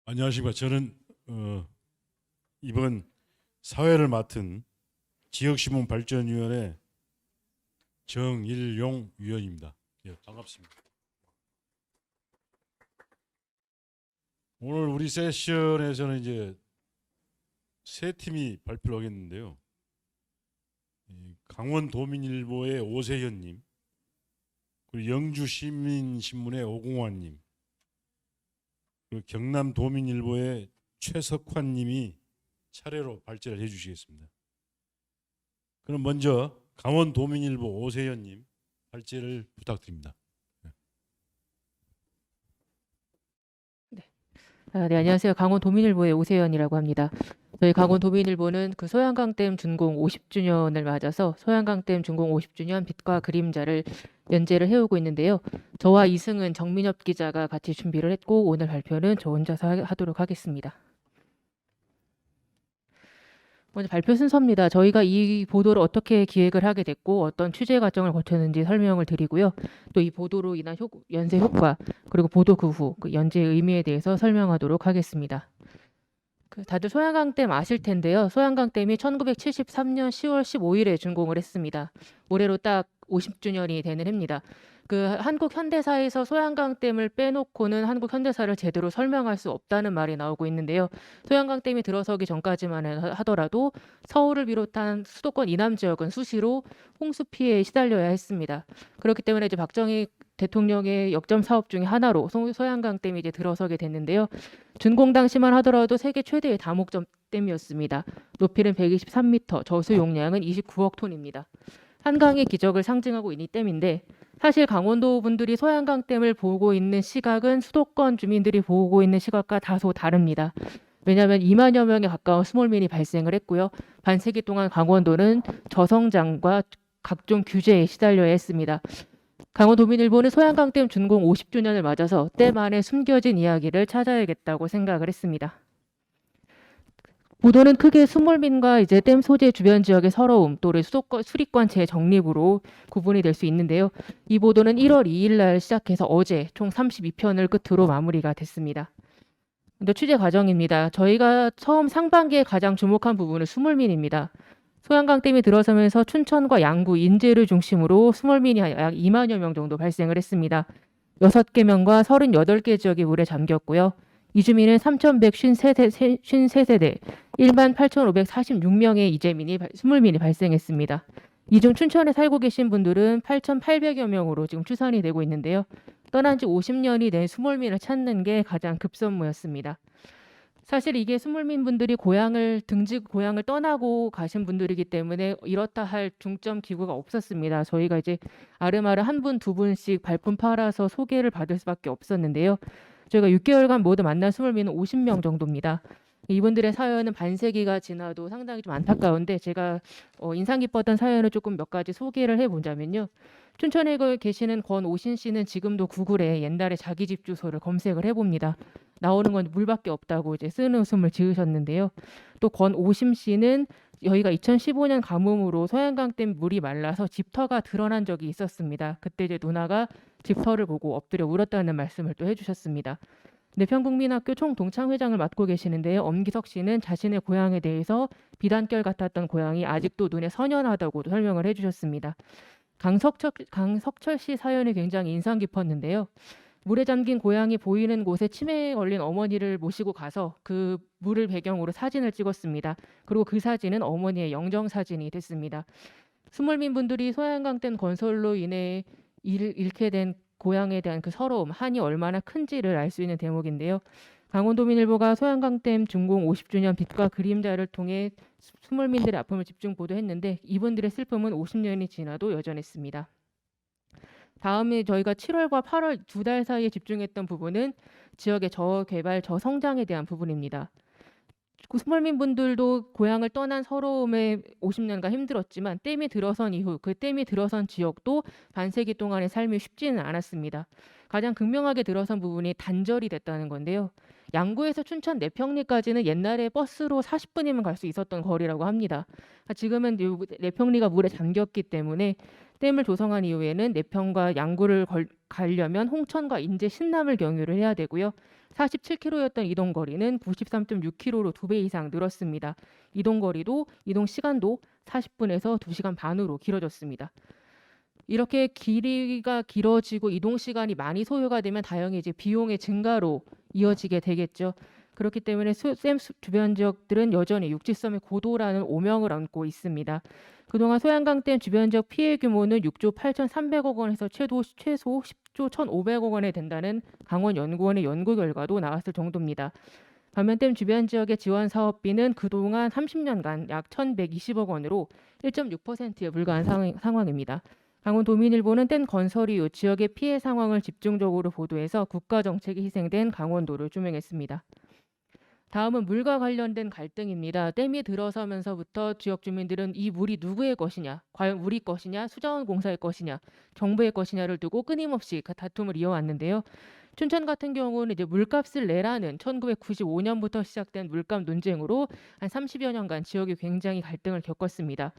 안녕하십니까. 저는 이번 사회를 맡은 지역시민발전위원회 정일용 위원입니다. 예, 반갑습니다. 오늘 우리 세션에서는 이제 세 팀이 발표를 하겠는데요. 강원도민일보의 오세현님, 그리고 영주시민신문의 오공환님, 그리고 경남도민일보의 최석환님이 차례로 발제를 해주시겠습니다. 그럼 먼저 강원도민일보 오세현님 발제를 부탁드립니다. 네, 안녕하세요. 강원도민일보의 오세연이라고 합니다. 저희 강원도민일보는 그 소양강댐 준공 50주년을 맞아서 소양강댐 준공 50주년 빛과 그림자를 연재를 해오고 있는데요. 저와 이승은 정민엽 기자가 같이 준비를 했고 오늘 발표는 저 혼자서 하도록 하겠습니다. 먼저 발표 순서입니다. 저희가 이 보도를 어떻게 기획을 하게 됐고 어떤 취재 과정을 거쳤는지 설명을 드리고요. 또 이 보도로 인한 연쇄 효과 그리고 보도 그 후 그 연재의 의미에 대해서 설명하도록 하겠습니다. 다들 소양강댐 아실 텐데요. 소양강댐이 1973년 10월 15일에 준공을 했습니다. 올해로 딱 50주년이 되는 해입니다. 한국 현대사에서 소양강댐을 빼놓고는 한국 현대사를 제대로 설명할 수 없다는 말이 나오고 있는데요. 소양강댐이 들어서기 전까지만 하더라도 서울을 비롯한 수도권 이남 지역은 수시로 홍수 피해에 시달려야 했습니다. 그렇기 때문에 이제 박정희 대통령의 역점 사업 중에 하나로 소양강댐이 이제 들어서게 됐는데요. 준공 당시만 하더라도 세계 최대의 다목적 댐이었습니다. 높이는 123m, 저수 용량은 29억 톤입니다. 한강의 기적을 상징하고 있는 이 댐인데 사실 강원도 분들이 소양강댐을 보고 있는 시각은 수도권 주민들이 보고 있는 시각과 다소 다릅니다. 왜냐하면 2만여 명에 가까운 스몰민이 발생을 했고요. 반세기 동안 강원도는 저성장과 각종 규제에 시달려야 했습니다. 강원도민일보는 소양강댐 준공 50주년을 맞아서 댐 안에 숨겨진 이야기를 찾아야겠다고 생각을 했습니다. 보도는 크게 스몰민과 이제 댐 소재 주변 지역의 서러움, 또 수리권 재정립으로 구분이 될 수 있는데요. 이 보도는 1월 2일 날 시작해서 어제 총 32편을 끝으로 마무리가 됐습니다. 먼저 취재 과정입니다. 저희가 처음 상반기에 가장 주목한 부분은 스몰민입니다. 소양강댐이 들어서면서 춘천과 양구, 인제를 중심으로 스몰민이 약 2만여 명 정도 발생을 했습니다. 6개명과 38개 지역이 물에 잠겼고요. 이주민은 3,153세대, 18,546명의 스몰민이 발생했습니다. 이 중 춘천에 살고 계신 분들은 8,800여 명으로 지금 추산이 되고 있는데요. 떠난 지 50년이 된 스몰민을 찾는 게 가장 급선무였습니다. 사실 이게 스몰민 분들이 고향을 떠나고 가신 분들이기 때문에 이렇다 할 중점 기구가 없었습니다. 저희가 이제 아름아름 한 분, 두 분씩 발품 팔아서 소개를 받을 수밖에 없었는데요. 저희가 6개월간 모두 만난 스몰민은 50명 정도입니다. 이분들의 사연은 반세기가 지나도 상당히 좀 안타까운데 제가 인상 깊었던 사연을 조금 몇 가지 소개를 해보자면요. 춘천에 계시는 권오신 씨는 지금도 구글에 옛날에 자기 집 주소를 검색을 해봅니다. 나오는 건 물밖에 없다고 이제 쓰는 웃음을 지으셨는데요. 또 권오심 씨는 여기가 2015년 가뭄으로 소양강댐 물이 말라서 집터가 드러난 적이 있었습니다. 그때 이제 누나가 집터를 보고 엎드려 울었다는 말씀을 또 해주셨습니다. 내평국민학교 총동창회장을 맡고 계시는데요. 엄기석 씨는 자신의 고향에 대해서 비단결 같았던 고향이 아직도 눈에 선연하다고 설명을 해주셨습니다. 강석철 씨 사연이 굉장히 인상 깊었는데요. 물에 잠긴 고양이 보이는 곳에 치매에 걸린 어머니를 모시고 가서 그 물을 배경으로 사진을 찍었습니다. 그리고 그 사진은 어머니의 영정사진이 됐습니다. 스몰민 분들이 소양강댐 건설로 인해 잃게 된 고향에 대한 그 서러움, 한이 얼마나 큰지를 알 수 있는 대목인데요. 강원도민일보가 소양강댐 준공 50주년 빛과 그림자를 통해 스몰민들의 아픔을 집중 보도했는데 이분들의 슬픔은 50년이 지나도 여전했습니다. 다음에 저희가 7월과 8월 2달 사이에 집중했던 부분은 지역의 저개발, 저성장에 대한 부분입니다. 스몰민 분들도 고향을 떠난 서러움에 50년간 힘들었지만 댐이 들어선 이후 그 댐이 들어선 지역도 반세기 동안의 삶이 쉽지는 않았습니다. 가장 극명하게 들어선 부분이 단절이 됐다는 건데요. 양구에서 춘천 내평리까지는 옛날에 버스로 40분이면 갈 수 있었던 거리라고 합니다. 지금은 내평리가 물에 잠겼기 때문에 댐을 조성한 이후에는 내평과 양구를 가려면 홍천과 인제 신남을 경유를 해야 되고요. 47km였던 이동 거리는 93.6km로 2배 이상 늘었습니다. 이동 거리도 이동 시간도 40분에서 2시간 반으로 길어졌습니다. 이렇게 길이가 길어지고 이동 시간이 많이 소요가 되면 당연히 이제 비용의 증가로 이어지게 되겠죠. 그렇기 때문에 댐 주변 지역들은 여전히 육지섬의 고도라는 오명을 안고 있습니다. 그동안 소양강댐 주변 지역 피해 규모는 6조 8,300억 원에서 최소 10조 1,500억 원에 된다는 강원연구원의 연구 결과도 나왔을 정도입니다. 반면 댐 주변 지역의 지원 사업비는 그동안 30년간 약 1,120억 원으로 1.6%에 불과한 상황입니다. 강원도민일보는 댐 건설 이후 지역의 피해 상황을 집중적으로 보도해서 국가 정책이 희생된 강원도를 조명했습니다. 다음은 물과 관련된 갈등입니다. 댐이 들어서면서부터 지역 주민들은 이 물이 누구의 것이냐, 과연 우리 것이냐, 수자원공사의 것이냐, 정부의 것이냐를 두고 끊임없이 다툼을 이어왔는데요. 춘천 같은 경우는 이제 물값을 내라는 1995년부터 시작된 물값 논쟁으로 한 30여 년간 지역이 굉장히 갈등을 겪었습니다.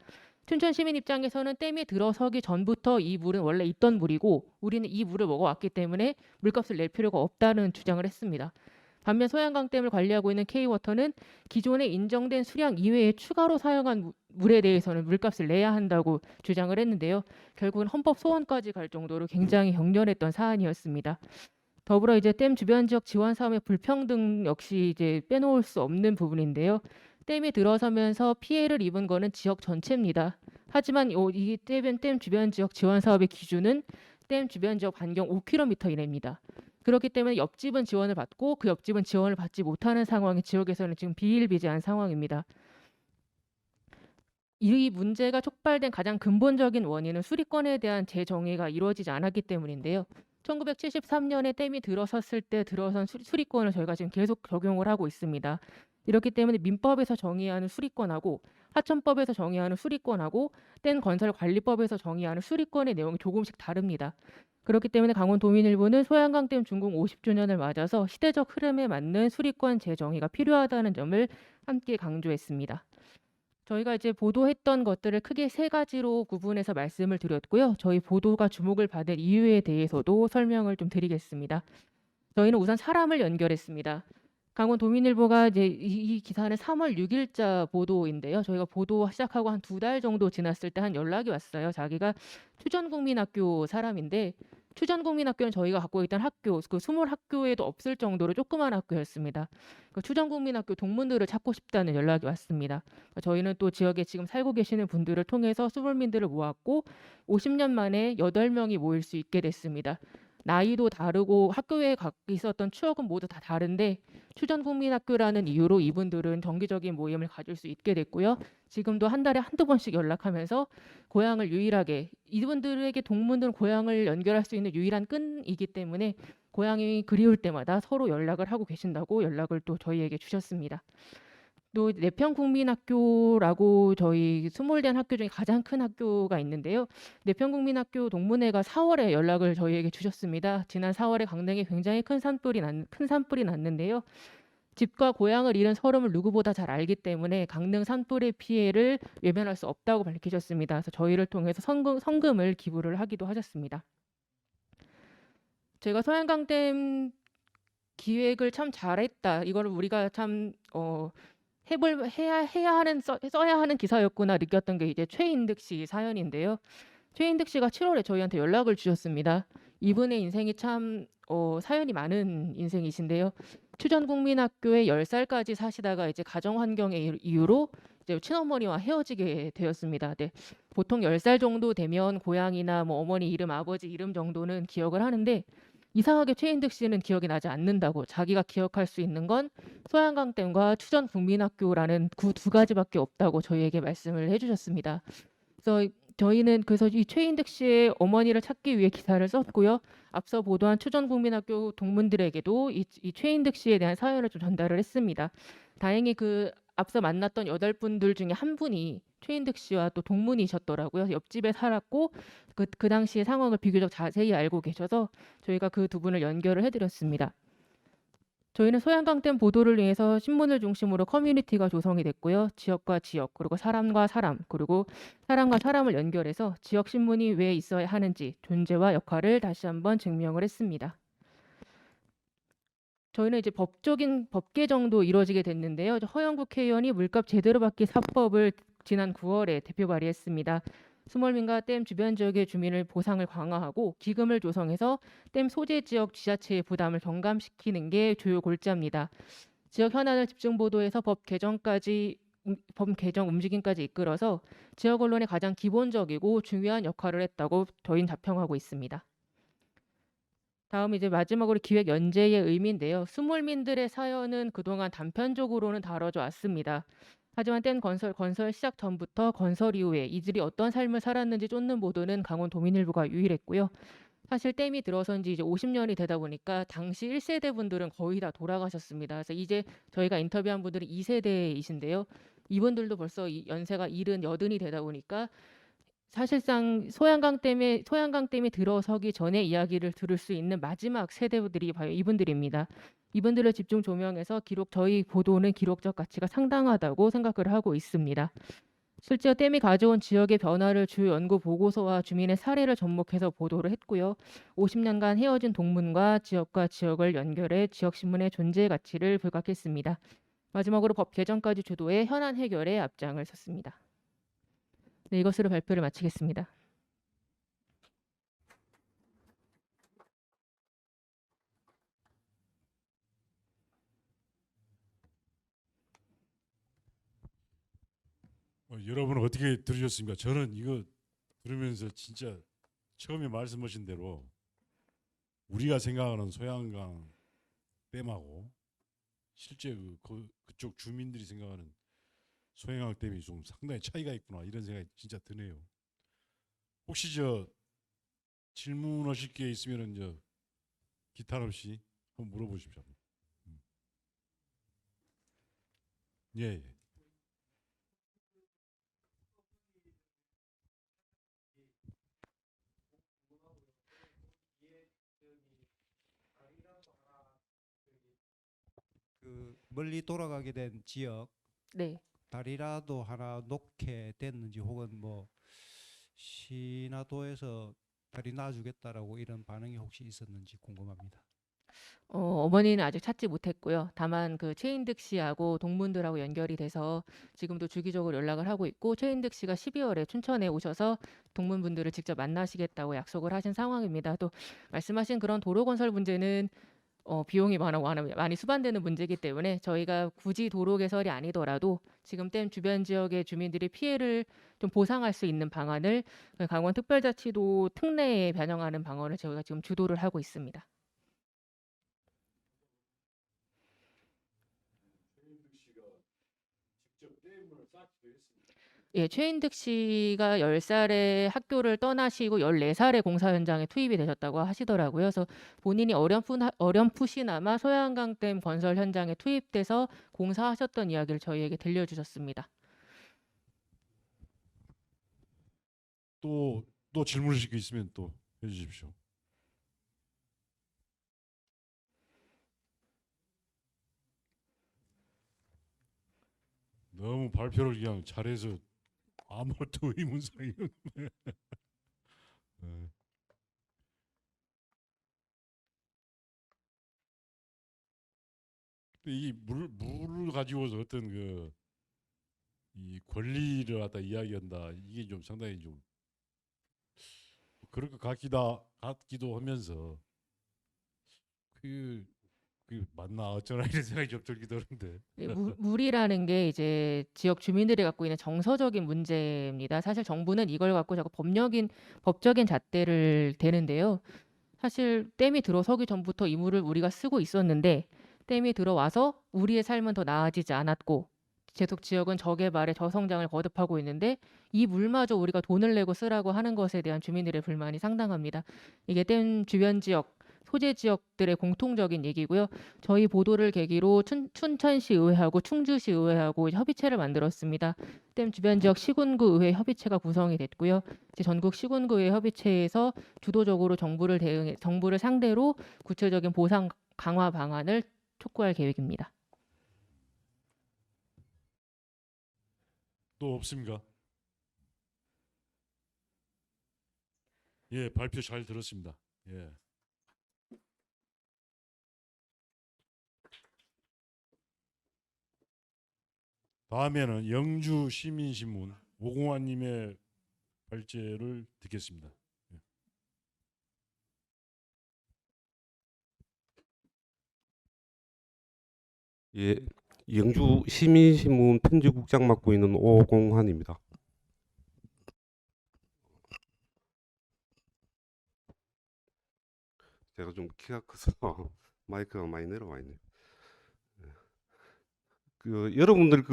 춘천 시민 입장에서는 댐이 들어서기 전부터 이 물은 원래 있던 물이고 우리는 이 물을 먹어왔기 때문에 물값을 낼 필요가 없다는 주장을 했습니다. 반면 소양강댐을 관리하고 있는 K워터는 기존에 인정된 수량 이외에 추가로 사용한 물에 대해서는 물값을 내야 한다고 주장을 했는데요. 결국은 헌법 소원까지 갈 정도로 굉장히 격렬했던 사안이었습니다. 더불어 이제 댐 주변 지역 지원 사업의 불평등 역시 이제 빼놓을 수 없는 부분인데요. 댐이 들어서면서 피해를 입은 거는 지역 전체입니다. 하지만 이 댐 주변 지역 지원 사업의 기준은 댐 주변 지역 반경 5km 이내입니다. 그렇기 때문에 옆집은 지원을 받고 그 옆집은 지원을 받지 못하는 상황이 지역에서는 지금 비일비재한 상황입니다. 이 문제가 촉발된 가장 근본적인 원인은 수리권에 대한 재정의가 이루어지지 않았기 때문인데요. 1973년에 댐이 들어섰을 때 들어선 수리권을 저희가 지금 계속 적용을 하고 있습니다. 이렇기 때문에 민법에서 정의하는 수리권하고 하천법에서 정의하는 수리권하고 댐 건설관리법에서 정의하는 수리권의 내용이 조금씩 다릅니다. 그렇기 때문에 강원도민일보는 소양강댐 준공 50주년을 맞아서 시대적 흐름에 맞는 수리권 재정의가 필요하다는 점을 함께 강조했습니다. 저희가 이제 보도했던 것들을 크게 3가지로 구분해서 말씀을 드렸고요. 저희 보도가 주목을 받은 이유에 대해서도 설명을 좀 드리겠습니다. 저희는 우선 사람을 연결했습니다. 강원도민일보가 이제 이 기사는 3월 6일자 보도인데요. 저희가 보도 시작하고 한 2달 정도 지났을 때 한 연락이 왔어요. 자기가 추전국민학교 사람인데 추전국민학교는 저희가 갖고 있던 학교, 그 20학교에도 없을 정도로 조그만 학교였습니다. 그 추전국민학교 동문들을 찾고 싶다는 연락이 왔습니다. 저희는 또 지역에 지금 살고 계시는 분들을 통해서 수몰민들을 모았고 50년 만에 8명이 모일 수 있게 됐습니다. 나이도 다르고 학교에 있었던 추억은 모두 다 다른데 추전국민학교라는 이유로 이분들은 정기적인 모임을 가질 수 있게 됐고요. 지금도 한 달에 한두 번씩 연락하면서 고향을 유일하게 이분들에게 동문들은 고향을 연결할 수 있는 유일한 끈이기 때문에 고향이 그리울 때마다 서로 연락을 하고 계신다고 연락을 또 저희에게 주셨습니다. 또 내평국민학교라고 저희 수몰된 학교 중에 가장 큰 학교가 있는데요. 내평국민학교 동문회가 4월에 연락을 저희에게 주셨습니다. 지난 4월에 강릉에 굉장히 큰 산불이 났는데요. 집과 고향을 잃은 서름을 누구보다 잘 알기 때문에 강릉 산불의 피해를 외면할 수 없다고 밝히셨습니다. 그래서 저희를 통해서 성금을 기부를 하기도 하셨습니다. 제가 소양강댐 기획을 참 잘했다. 이거를 우리가 참 써야 하는 기사였구나 느꼈던 게 이제 최인득 씨 사연인데요. 최인득 씨가 7월에 저희한테 연락을 주셨습니다. 이분의 인생이 참 사연이 많은 인생이신데요. 추전국민학교에 10살까지 사시다가 이제 가정 환경의 이유로 이제 친어머니와 헤어지게 되었습니다. 네. 보통 10살 정도 되면 고향이나 뭐 어머니 이름, 아버지 이름 정도는 기억을 하는데 이상하게 최인득 씨는 기억이 나지 않는다고 자기가 기억할 수 있는 건 소양강댐과 추전국민학교라는 그 2가지밖에 없다고 저희에게 말씀을 해주셨습니다. 그래서 저희는 이 최인득 씨의 어머니를 찾기 위해 기사를 썼고요. 앞서 보도한 추전국민학교 동문들에게도 이 최인득 씨에 대한 사연을 좀 전달을 했습니다. 다행히 그 앞서 만났던 8분들 중에 한 분이 최인득 씨와 또 동문이셨더라고요. 옆집에 살았고 그 당시의 상황을 비교적 자세히 알고 계셔서 저희가 그 2분을 연결을 해드렸습니다. 저희는 소양강댐 보도를 위해서 신문을 중심으로 커뮤니티가 조성이 됐고요. 지역과 지역, 그리고 사람과 사람, 그리고 사람과 사람을 연결해서 지역 신문이 왜 있어야 하는지 존재와 역할을 다시 한번 증명을 했습니다. 저희는 이제 법적인 법 개정도 이루어지게 됐는데요. 허영 국회의원이 물값 제대로 받기 4법을 지난 9월에 대표 발의했습니다. 수몰민과 댐 주변 지역의 주민을 보상을 강화하고 기금을 조성해서 댐 소재 지역 지자체의 부담을 경감시키는 게 주요 골자입니다. 지역 현안을 집중 보도해서 법 개정 움직임까지 이끌어서 지역 언론의 가장 기본적이고 중요한 역할을 했다고 저희는 자평하고 있습니다. 다음 이제 마지막으로 기획 연재의 의미인데요. 수몰민들의 사연은 그동안 단편적으로는 다뤄져 왔습니다. 하지만 댐 건설 시작 전부터 건설 이후에 이들이 어떤 삶을 살았는지 쫓는 보도는 강원 도민일보가 유일했고요. 사실 댐이 들어선 지 이제 50년이 되다 보니까 당시 1세대 분들은 거의 다 돌아가셨습니다. 그래서 이제 저희가 인터뷰한 분들이 2세대이신데요. 이분들도 벌써 연세가 70, 80이 되다 보니까 사실상 소양강 댐이 들어서기 전에 이야기를 들을 수 있는 마지막 세대들이 바로 이분들입니다. 이분들을 집중 조명해서 저희 보도는 기록적 가치가 상당하다고 생각을 하고 있습니다. 실제로 댐이 가져온 지역의 변화를 주요 연구 보고서와 주민의 사례를 접목해서 보도를 했고요. 50년간 헤어진 동문과 지역을 연결해 지역신문의 존재 가치를 부각했습니다. 마지막으로 법 개정까지 주도해 현안 해결에 앞장을 섰습니다. 네, 이것으로 발표를 마치겠습니다. 여러분 어떻게 들으셨습니까? 저는 이거 들으면서 진짜 처음에 말씀하신 대로 우리가 생각하는 소양강 댐하고 실제 그쪽 주민들이 생각하는 소양강 댐이 좀 상당히 차이가 있구나 이런 생각이 진짜 드네요. 혹시 질문하실 게 있으면은 기탄 없이 한번 물어보십시오. 예, 예. 그 멀리 돌아가게 된 지역 네. 다리라도 하나 놓게 됐는지 혹은 뭐 신화도에서 다리 놔주겠다라고 이런 반응이 혹시 있었는지 궁금합니다. 어머니는 아직 찾지 못했고요. 다만 그 최인득 씨하고 동문들하고 연결이 돼서 지금도 주기적으로 연락을 하고 있고 최인득 씨가 12월에 춘천에 오셔서 동문분들을 직접 만나시겠다고 약속을 하신 상황입니다. 또 말씀하신 그런 도로 건설 문제는 비용이 많이 수반되는 문제이기 때문에 저희가 굳이 도로 개설이 아니더라도 지금 댐 주변 지역의 주민들이 피해를 좀 보상할 수 있는 방안을 강원특별자치도 특례에 반영하는 방안을 저희가 지금 주도를 하고 있습니다. 예, 최인득 씨가 10살에 학교를 떠나시고 14살에 공사 현장에 투입이 되셨다고 하시더라고요. 그래서 본인이 어렴풋이나마 소양강댐 건설 현장에 투입돼서 공사하셨던 이야기를 저희에게 들려주셨습니다. 또 질문하실 게 있으면 또 해주십시오. 너무 발표를 그냥 잘해서 아무것도 의문사항이 없네. 네. 이 물을 가지고서 어떤 이 권리를 갖다 이야기한다 이게 좀 상당히 좀 그럴 것 같기도 하면서 그 맞나 어쩌나 이런 생각이 좀 들기도 하는데. 네, 물이라는 게 이제 지역 주민들이 갖고 있는 정서적인 문제입니다. 사실 정부는 이걸 갖고 자꾸 법적인 잣대를 대는데요. 사실 댐이 들어서기 전부터 이 물을 우리가 쓰고 있었는데 댐이 들어와서 우리의 삶은 더 나아지지 않았고 계속 지역은 저개발의 저성장을 거듭하고 있는데 이 물마저 우리가 돈을 내고 쓰라고 하는 것에 대한 주민들의 불만이 상당합니다. 이게 댐 주변 지역 소재 지역들의 공통적인 얘기고요. 저희 보도를 계기로 춘천시 의회하고 충주시 의회하고 협의체를 만들었습니다. 댐 주변 지역 시군구 의회 협의체가 구성이 됐고요. 이제 전국 시군구 의회 협의체에서 주도적으로 정부를 상대로 구체적인 보상 강화 방안을 촉구할 계획입니다. 또 없습니까? 예, 발표 잘 들었습니다. 예. 다음에는 영주 시민신문 오공환님의 발제를 듣겠습니다. 예, 영주 시민신문 편집국장 맡고 있는 오공환입니다. 제가 좀 키가 커서 마이크가 많이 내려와 있네요. 여러분들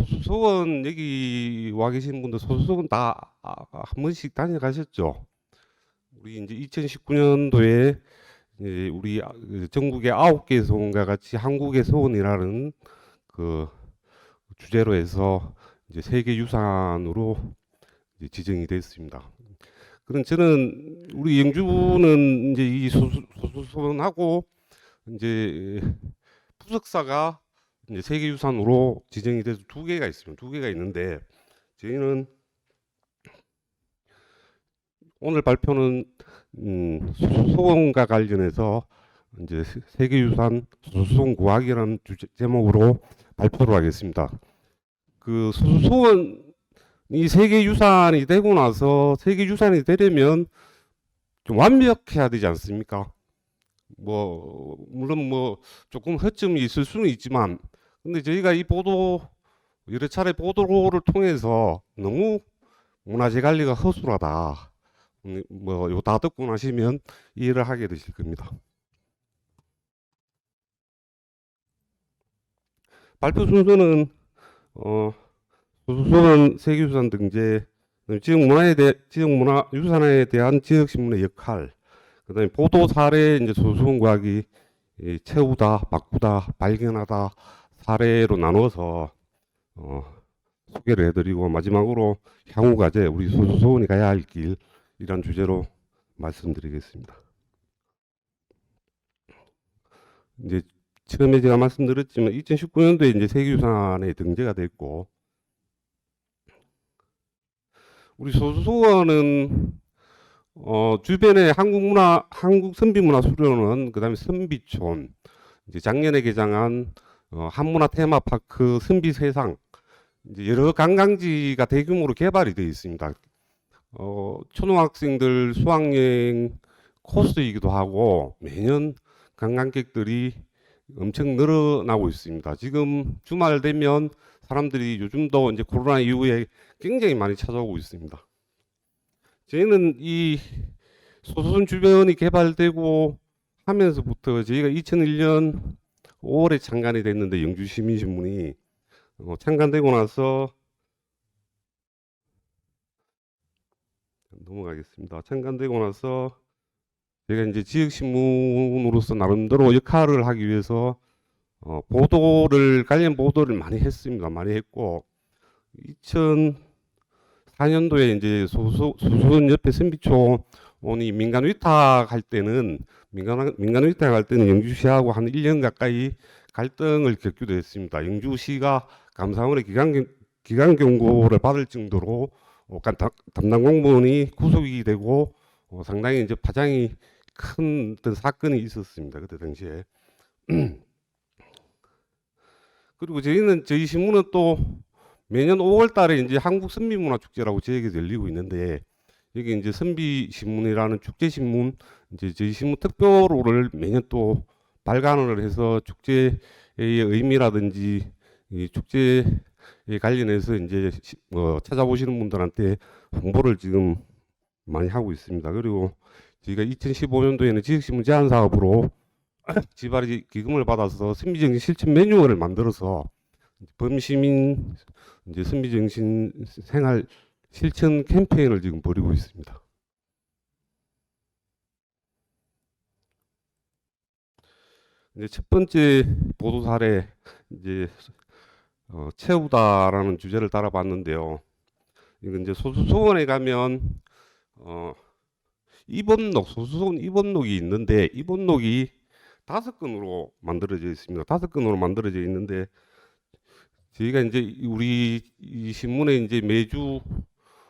소수원 여기 와 계신 분들 소수원 다 한 번씩 다녀가셨죠? 우리 이제 2019년도에 우리 전국의 9개 소원과 같이 한국의 소원이라는 그 주제로 해서 이제 세계 유산으로 이제 지정이 됐습니다. 그럼 저는 우리 영주는 이제 이 소수소원하고 이제 부석사가 이제 세계 유산으로 지정이 돼서 두 개가 있습니다. 두 개가 있는데 저희는 오늘 발표는 소수소원과 관련해서 이제 세계유산 소수소원 구하기라는 제목으로 발표를 하겠습니다. 그 소수소원이 세계유산이 되고 나서 세계유산이 되려면 좀 완벽해야 되지 않습니까? 뭐 물론 뭐 조금 허점이 있을 수는 있지만, 근데 저희가 이 여러 차례 보도를 통해서 너무 문화재 관리가 허술하다. 뭐 요 다 듣고 나시면 이해를 하게 되실 겁니다. 발표 순서는 소수소원 세계유산 등재, 지역 문화 유산에 대한 지역신문의 역할, 그다음에 보도 사례 이제 소수소원 구하기, 채우다, 바꾸다, 발견하다 사례로 나눠서 소개를 해드리고, 마지막으로 향후 과제, 우리 소수소원이 가야 할 길, 이런 주제로 말씀드리겠습니다. 이제 처음에 제가 말씀드렸지만 2019년도에 이제 세계유산에 등재가 됐고, 우리 소수소원은 주변에 한국 선비문화 수련원, 그다음에 선비촌, 이제 작년에 개장한 한문화 테마파크 선비세상, 이제 여러 관광지가 대규모로 개발이 되어 있습니다. 초등학생들 수학여행 코스이기도 하고 매년 관광객들이 엄청 늘어나고 있습니다. 지금 주말 되면 사람들이 요즘도 이제 코로나 이후에 굉장히 많이 찾아오고 있습니다. 저희는 이 소수선 주변이 개발되고 하면서부터 저희가 2001년 5월에 창간이 됐는데, 영주시민신문이 창간되고 나서 넘어가겠습니다. 창간되고 나서 제가 이제 지역신문으로서 나름대로 역할을 하기 위해서 관련 보도를 많이 했습니다. 많이 했고, 2004년도에 이제 소수원 옆에 선비촌이 민간 위탁할 때는 영주시하고 한 1년 가까이 갈등을 겪기도 했습니다. 영주시가 감사원의 기강 경고를 받을 정도로 담당 공무원이 구속이 되고 상당히 이제 파장이 큰 어떤 사건이 있었습니다. 그때 당시에. 그리고 저희 신문은 또 매년 5월달에 이제 한국 선비문화 축제라고 저에게 열리고 있는데, 여기 이제 선비신문이라는 축제 신문, 이제 저희 신문 특별호를 매년 또 발간을 해서 축제의 의미라든지 이 축제에 관련해서 이제 찾아보시는 분들한테 홍보를 지금 많이 하고 있습니다. 그리고 저희가 2015년도에는 지역신문 제안 사업으로 지발이 기금을 받아서 선비정신 실천 매뉴얼을 만들어서 범시민 이제 선비정신 생활 실천 캠페인을 지금 벌이고 있습니다. 이제 첫 번째 보도 사례, 이제 채우다라는 주제를 따라봤는데요. 이건 이제 소수소원에 가면 입원록, 소수소원 입원록이 있는데, 입원록이 5건으로 만들어져 있습니다. 5건으로 만들어져 있는데 저희가 이제 우리 이 신문에 이제 매주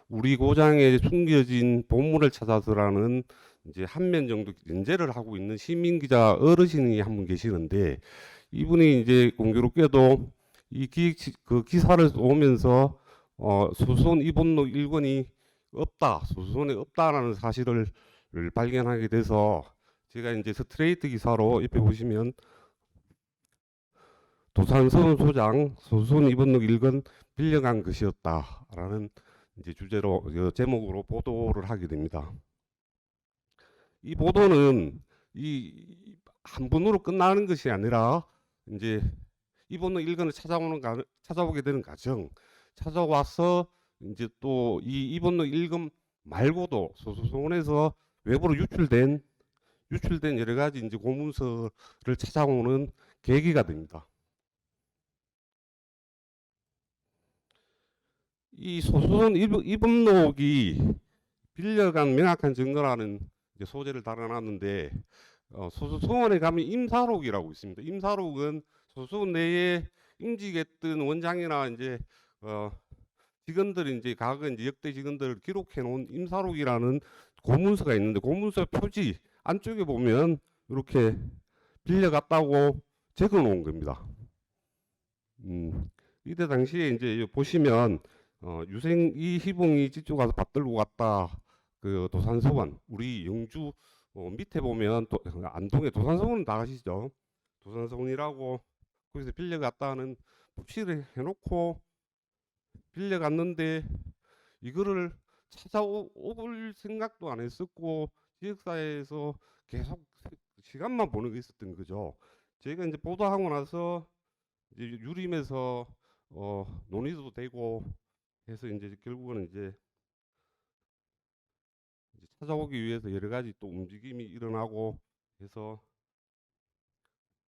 우리 고장에 숨겨진 보물을 찾아서라는 이제 한 면 정도 연재를 하고 있는 시민 기자 어르신이 한 분 계시는데 이분이 이제 공교롭게도 그 기사를 오면서 소수원 입원록 1권이 없다, 소수원에 없다라는 사실을 발견하게 돼서 제가 이제 스트레이트 기사로 옆에 보시면 도산서원 소장 소수원 입원록 1권 빌려간 것이었다라는 이제 주제로 제목으로 보도를 하게 됩니다. 이 보도는 이 한 분으로 끝나는 것이 아니라 이제 입원록 1권을 찾아오게 되는 과정, 찾아와서 이제 또 이 입원록 1권 말고도 소수원에서 외부로 유출된 여러 가지 이제 고문서를 찾아오는 계기가 됩니다. 이 소수원 입원록이 빌려간 명확한 증거라는 이제 소재를 달아놨는데 소수원에 가면 임사록이라고 있습니다. 임사록은 소수원 내에 임직했던 원장이나 이제 직원들이 이제 과거 이제 역대 직원들을 기록해 놓은 임사록이라는 고문서가 있는데 고문서 표지 안쪽에 보면 이렇게 빌려갔다고 적어 놓은 겁니다. 이때 당시에 이제 보시면 유생 이 희봉이 지쪽 가서 받들고 갔다. 그 도산서원 우리 영주 밑에 보면 안동에 도산서원 다 아시죠? 도산서원이라고 거기서 빌려갔다는 표시를 해놓고 빌려갔는데 이거를 찾아올 생각도 안 했었고 지역사회에서 계속 시간만 보는 게 있었던 거죠. 저희가 이제 보도하고 나서 이제 유림에서 논의도 되고 해서 이제 결국은 이제 찾아오기 위해서 여러 가지 또 움직임이 일어나고 해서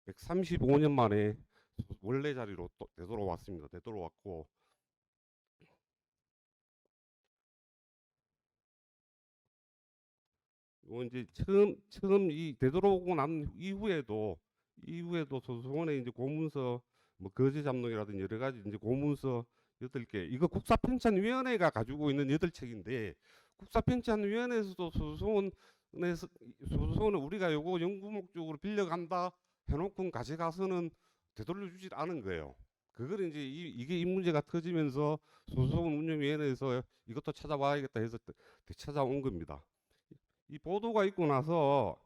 135년 만에 원래 자리로 또 되돌아왔습니다. 되돌아왔고 이제 처음 이 되돌아오고 난 이후에도 소수원에 이제 고문서 뭐 거제 잡록이라든지 여러 가지 이제 고문서 8개 이거 국사편찬위원회가 가지고 있는 8책인데 국사편찬위원회에서도 소수원을 우리가 요거 연구 목적으로 빌려간다 해놓고 가져가서는 되돌려주질 않은 거예요. 그걸 이제 이게 이 문제가 터지면서 소수원 운영위원회에서 이것도 찾아봐야겠다 해서 되찾아온 겁니다. 이 보도가 있고 나서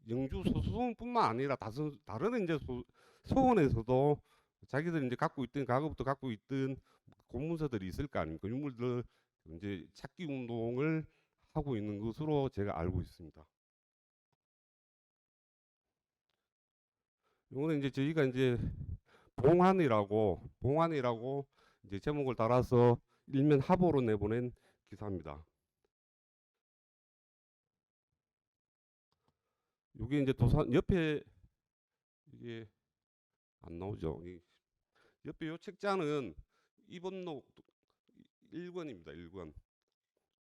영주 소수원뿐만 아니라 다른 이제 소원에서도 자기들 이제 갖고 있던 과거부터 갖고 있던 공문서들이 있을 거 아닙니까? 유물들 이제 찾기 운동을 하고 있는 것으로 제가 알고 있습니다. 이거는 이제 저희가 이제 봉환이라고 이제 제목을 달아서 일면 하보로 내보낸 기사입니다. 이게 이제 도산 옆에 이게 안 나오죠. 옆에 요 책자는 입원록 1권입니다. 1권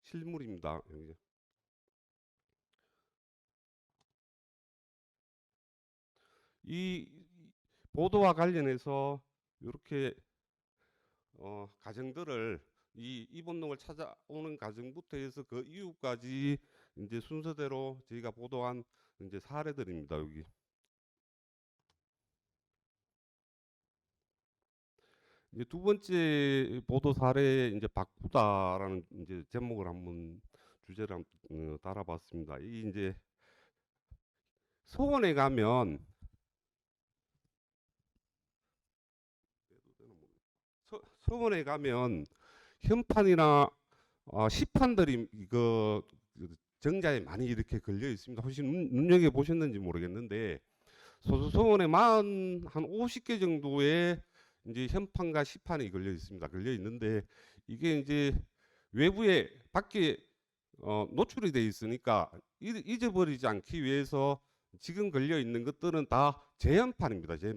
실물입니다. 여기. 이 보도와 관련해서 이렇게 가정들을 이 입원록을 찾아오는 과정부터 해서 그 이후까지 이제 순서대로 저희가 보도한 이제 사례들입니다. 여기. 이제 두 번째 보도 사례 이제 바꾸다라는 이제 제목을 한번 주제를 달아봤습니다. 이 이제 서원에 가면 서원에 가면 현판이나 시판들이 이거 정자에 많이 이렇게 걸려 있습니다. 혹시 눈여겨 보셨는지 모르겠는데 소수서원에 한 50개 정도의 이제 현판과 시판이 걸려 있습니다. 걸려 있는데 이게 이제 외부에 밖에 노출이 돼 있으니까 잊어버리지 않기 위해서 지금 걸려 있는 것들은 다 재현판입니다. 이제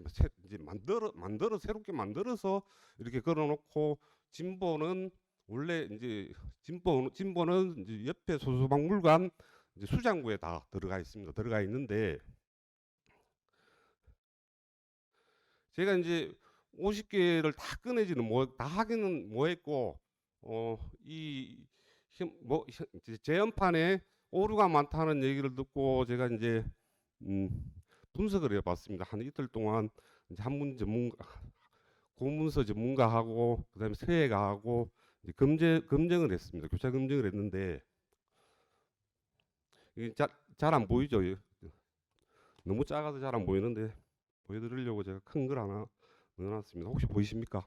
만들어 새롭게 만들어서 이렇게 걸어놓고 진보는 원래 이제 진보는 이제 옆에 소수박물관 이제 수장고에 다 들어가 있습니다. 들어가 있는데 제가 이제 50개를 다 꺼내지는 다 하기는 뭐했고 이뭐 재연판에 오류가 많다는 얘기를 듣고 제가 이제 분석을 해봤습니다. 한 이틀 동안 이제 한문 전문가, 공문서 전문가하고 그다음에 서예가하고 이제 검증을 했습니다. 교차 검증을 했는데 이게 잘 안 보이죠? 너무 작아서 잘 안 보이는데 보여드리려고 제가 큰 걸 하나 넣어놨습니다. 혹시 보이십니까?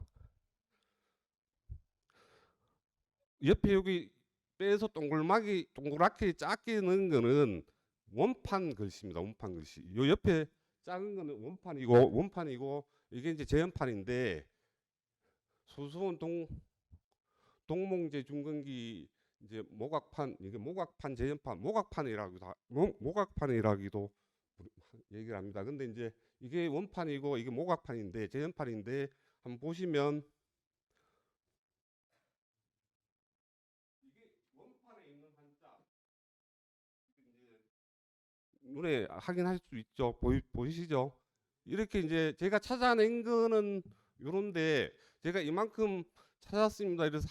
옆에 여기 빼서 동그랗게 작게 넣은 거는 원판 글씨입니다. 원판 글씨. 요 옆에 작은 거는 원판이고 이게 이제 재현판인데 소수원 동몽제 중건기 이제 모각판, 이게 모각판 재현판, 모각판이라기도 얘기를 합니다. 근데 이제 이게 원판이고 이게 모각판인데 재현판인데 한번 보시면 이게 원판에 있는 한자 이제 눈에 확인할 수 있죠. 보이시죠? 이렇게 이제 제가 찾아낸 거는 요런데 제가 이만큼 찾았습니다. 이래서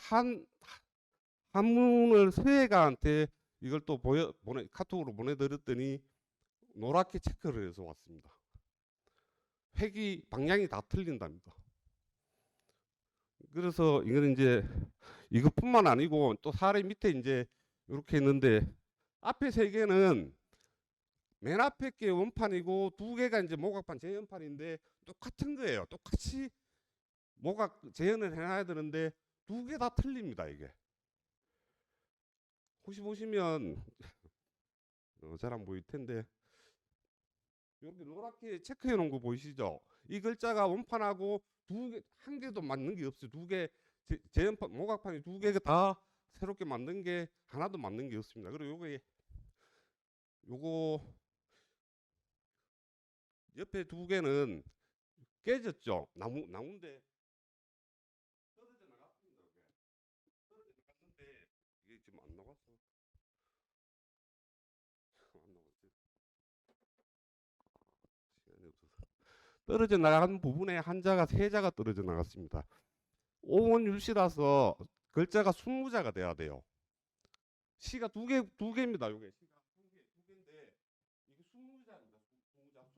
한문을 서예가한테 이걸 또 카톡으로 보내드렸더니 노랗게 체크를 해서 왔습니다. 획이 방향이 다 틀린답니다. 그래서 이거는 이제 이것뿐만 아니고 또 사례 밑에 이제 이렇게 있는데 앞에 세 개는 맨 앞에 게 원판이고 두 개가 이제 모각판 재현판인데 똑같은 거예요. 똑같이 모각 재현을 해놔야 되는데 두 개 다 틀립니다. 이게 혹시 보시면 잘 안 보일 텐데 이렇게 노랗게 체크해 놓은 거 보이시죠? 이 글자가 원판하고 한 개도 맞는 게 없어요. 두 개 재현판 모각판이 두 개가 다 새롭게 만든 게 하나도 맞는 게 없습니다. 그리고 요거 옆에 두 개는 깨졌죠. 나무인데 떨어져 나갔습니다. 떨어져 나갔는데 이게 지금 안 나갔어. 안 나갔지. 시간이 없어서. 떨어져 나간 부분에 한자가 세 자가 떨어져 나갔습니다. 오원율시라서 글자가 20자가 돼야 돼요. 시가 두 개입니다. 요게 시가 두 개인데 이게 20자입니다.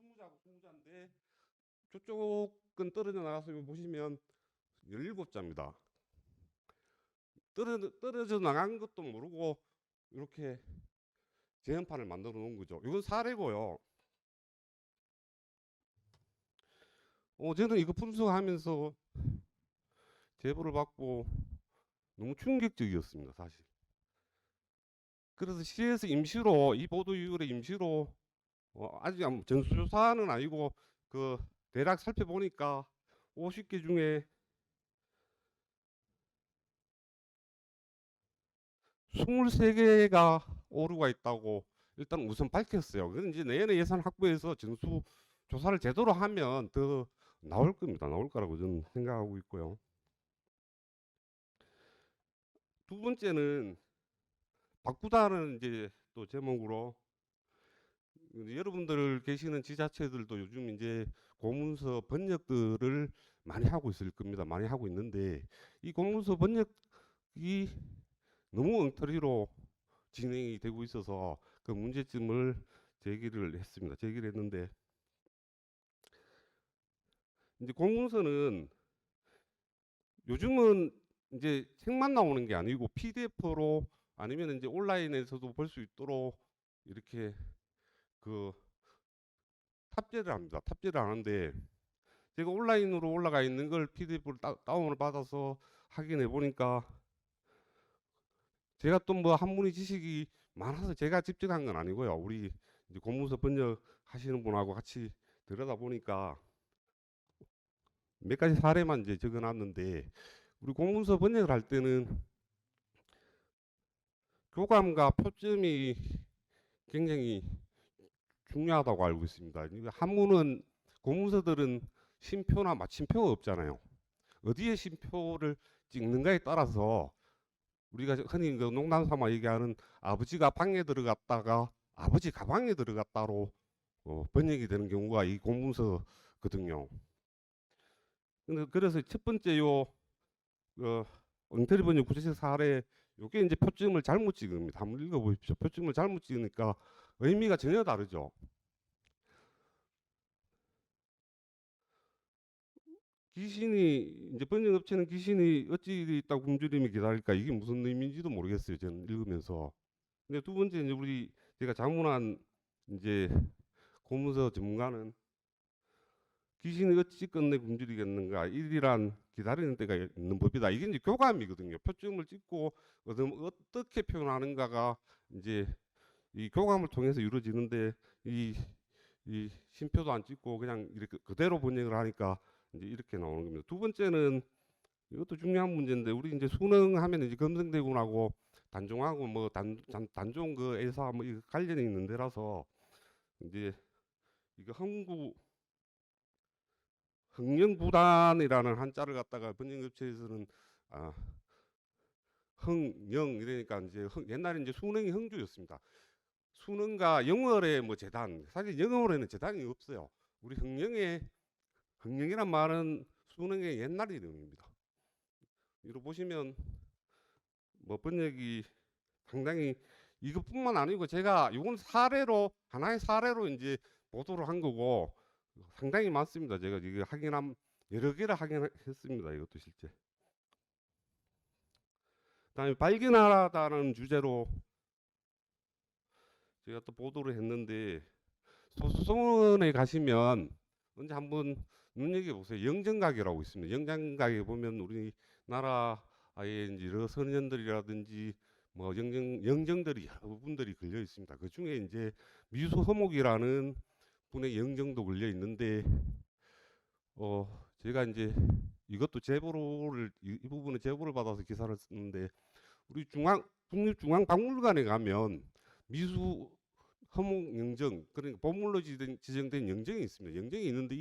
20자인데 저쪽은 떨어져 나가서 이거 보시면 17자입니다. 떨어져 나간 것도 모르고 이렇게 재현판을 만들어 놓은 거죠. 이건 사례고요. 저는 이거 분석하면서 제보를 받고 너무 충격적이었습니다, 사실. 그래서 시에서 임시로 이 보도 이후에 임시로 아직 전수조사는 아니고 그 대략 살펴보니까 50개 중에 23개가 오류가 있다고 일단 우선 밝혔어요. 그래서 이제 내년에 예산 확보해서 전수 조사를 제대로 하면 더 나올 겁니다. 나올 거라고 저는 생각하고 있고요. 두 번째는 바꾸다는 이제 또 제목으로 여러분들 계시는 지자체들도 요즘 이제 공문서 번역들을 많이 하고 있을 겁니다. 많이 하고 있는데 이 공문서 번역이 너무 엉터리로 진행이 되고 있어서 그 문제점을 제기를 했습니다. 제기를 했는데 이제 공문서는 요즘은 이제 책만 나오는 게 아니고 PDF로 아니면 이제 온라인에서도 볼 수 있도록 이렇게 그 탑재를 합니다. 탑재를 하는데 제가 온라인으로 올라가 있는 걸 PDF로 다운을 받아서 확인해 보니까 제가 또 뭐 한문의 지식이 많아서 제가 직접 한 건 아니고요. 우리 이제 공문서 번역 하시는 분하고 같이 들여다 보니까 몇 가지 사례만 이제 적어놨는데 우리 공문서 번역을 할 때는 교감과 표점이 굉장히 중요하다고 알고 있습니다. 한문은 공문서들은 쉼표나 마침표가 없잖아요. 어디에 쉼표를 찍는가에 따라서 우리가 흔히 그 농담 삼아 얘기하는 아버지가 방에 들어갔다가 아버지 가방에 들어갔다로 번역이 되는 경우가 이 공문서거든요. 그래서 첫 번째 엉터리 번역 구체적 사례 요게 이제 표점을 잘못 찍습니다. 한번 읽어보십시오. 표점을 잘못 찍으니까 의미가 전혀 다르죠. 귀신이 이제 번역업체는 귀신이 어찌 있다고 굶주림이 기다릴까 이게 무슨 의미인지도 모르겠어요. 저는 읽으면서. 근데 두 번째 이제 제가 자문한 이제 고문서 전문가는 귀신이 어찌 끝내 굶주리겠는가 일이란 기다리는 때가 있는 법이다. 이게 이제 교감이거든요. 표점을 찍고 어떻게 표현하는가가 이제 이 교감을 통해서 이루어지는데 이 심표도 안 찍고 그냥 이렇게 그대로 번역을 하니까 이제 이렇게 나오는 겁니다. 두 번째는 이것도 중요한 문제인데 우리 이제 수능하면 이제 검증대군하고 단종하고 뭐 단종 그 애사 뭐 이거 관련이 있는 데라서 이제 이거 흥령구단이라는 한자를 갖다가 번역업체에서는 흥령 이러니까 이제 옛날에 이제 수능이 흥주였습니다. 수능과 영월의 뭐 재단 사실 영월에는 재단이 없어요. 우리 흥령이란 말은 수능의 옛날 이름입니다. 이거 보시면 뭐 번역이 상당히 이것뿐만 아니고 제가 이건 하나의 사례로 이제 보도를 한 거고 상당히 많습니다. 제가 이거 여러 개를 확인했습니다. 이것도 실제. 그다음에 발견하다는 주제로 제가 또 보도를 했는데 소수소원에 가시면 언제 한번 눈여겨보세요. 영정각이라고 있습니다. 영정각에 보면 우리나라의 이제 여러 선현들이라든지 뭐 영정들이 여러 부분들이 걸려 있습니다. 그 중에 이제 미수허목이라는 분의 영정도 걸려 있는데 제가 이제 이것도 이 부분에 제보를 받아서 기사를 썼는데 우리 국립중앙박물관에 가면 미수 허목 영정 그러니까 보물로 지정된 영정이 있습니다. 영정이 있는데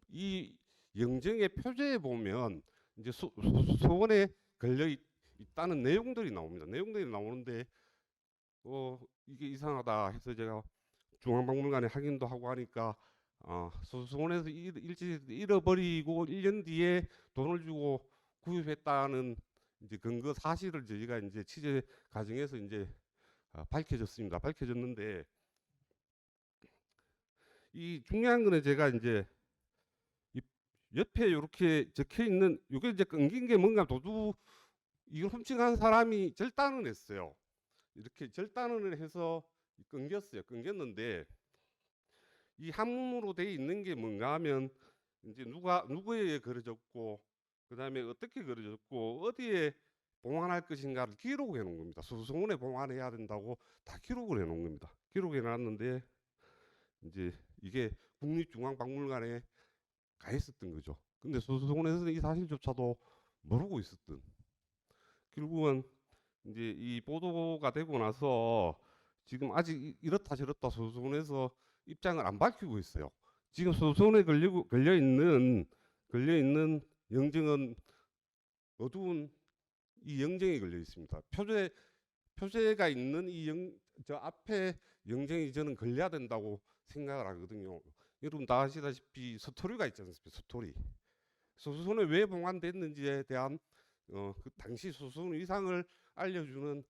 이 영정의 표제에 보면 이제 소원에 걸려 있다는 내용들이 나옵니다. 내용들이 나오는데 이게 이상하다 해서 제가 중앙박물관에 확인도 하고 하니까 소원에서 일찍 잃어버리고 1년 뒤에 돈을 주고 구입했다는 이제 근거 사실을 저희가 이제 취재 과정에서 이제 밝혀졌습니다. 밝혀졌는데 이 중요한 거는 제가 이제 옆에 이렇게 적혀 있는 이게 이제 끊긴 게 뭔가 이걸 훔쳐간 사람이 절단을 했어요. 이렇게 절단을 해서 끊겼는데 이 한문으로 되어 있는 게 뭔가 하면 이제 누구에게 그려졌고 그다음에 어떻게 그려졌고 어디에 봉안할 것인가를 기록해 놓은 겁니다. 수소문에 봉안해야 된다고 다 기록을 해 놓은 겁니다. 기록해 놨는데 이제 이게 국립중앙박물관에 가 있었던 거죠. 근데 수소문에서는 이 사실조차도 모르고 있었던. 결국은 이제 이 보도가 되고 나서 지금 아직 이렇다 저렇다 수소문에서 입장을 안 밝히고 있어요. 지금 수소문에 걸려 있는 영정은 어두운 이 영정이 걸려 있습니다. 표제가 있는 저 앞에 영정이 저는 걸려야 된다고 생각을 하거든요. 여러분 다 아시다시피 서토리가 있지 않습니까? 서토리. 수소문에 왜 봉안됐는지에 대한 그 당시 수소문 위상을 알려주는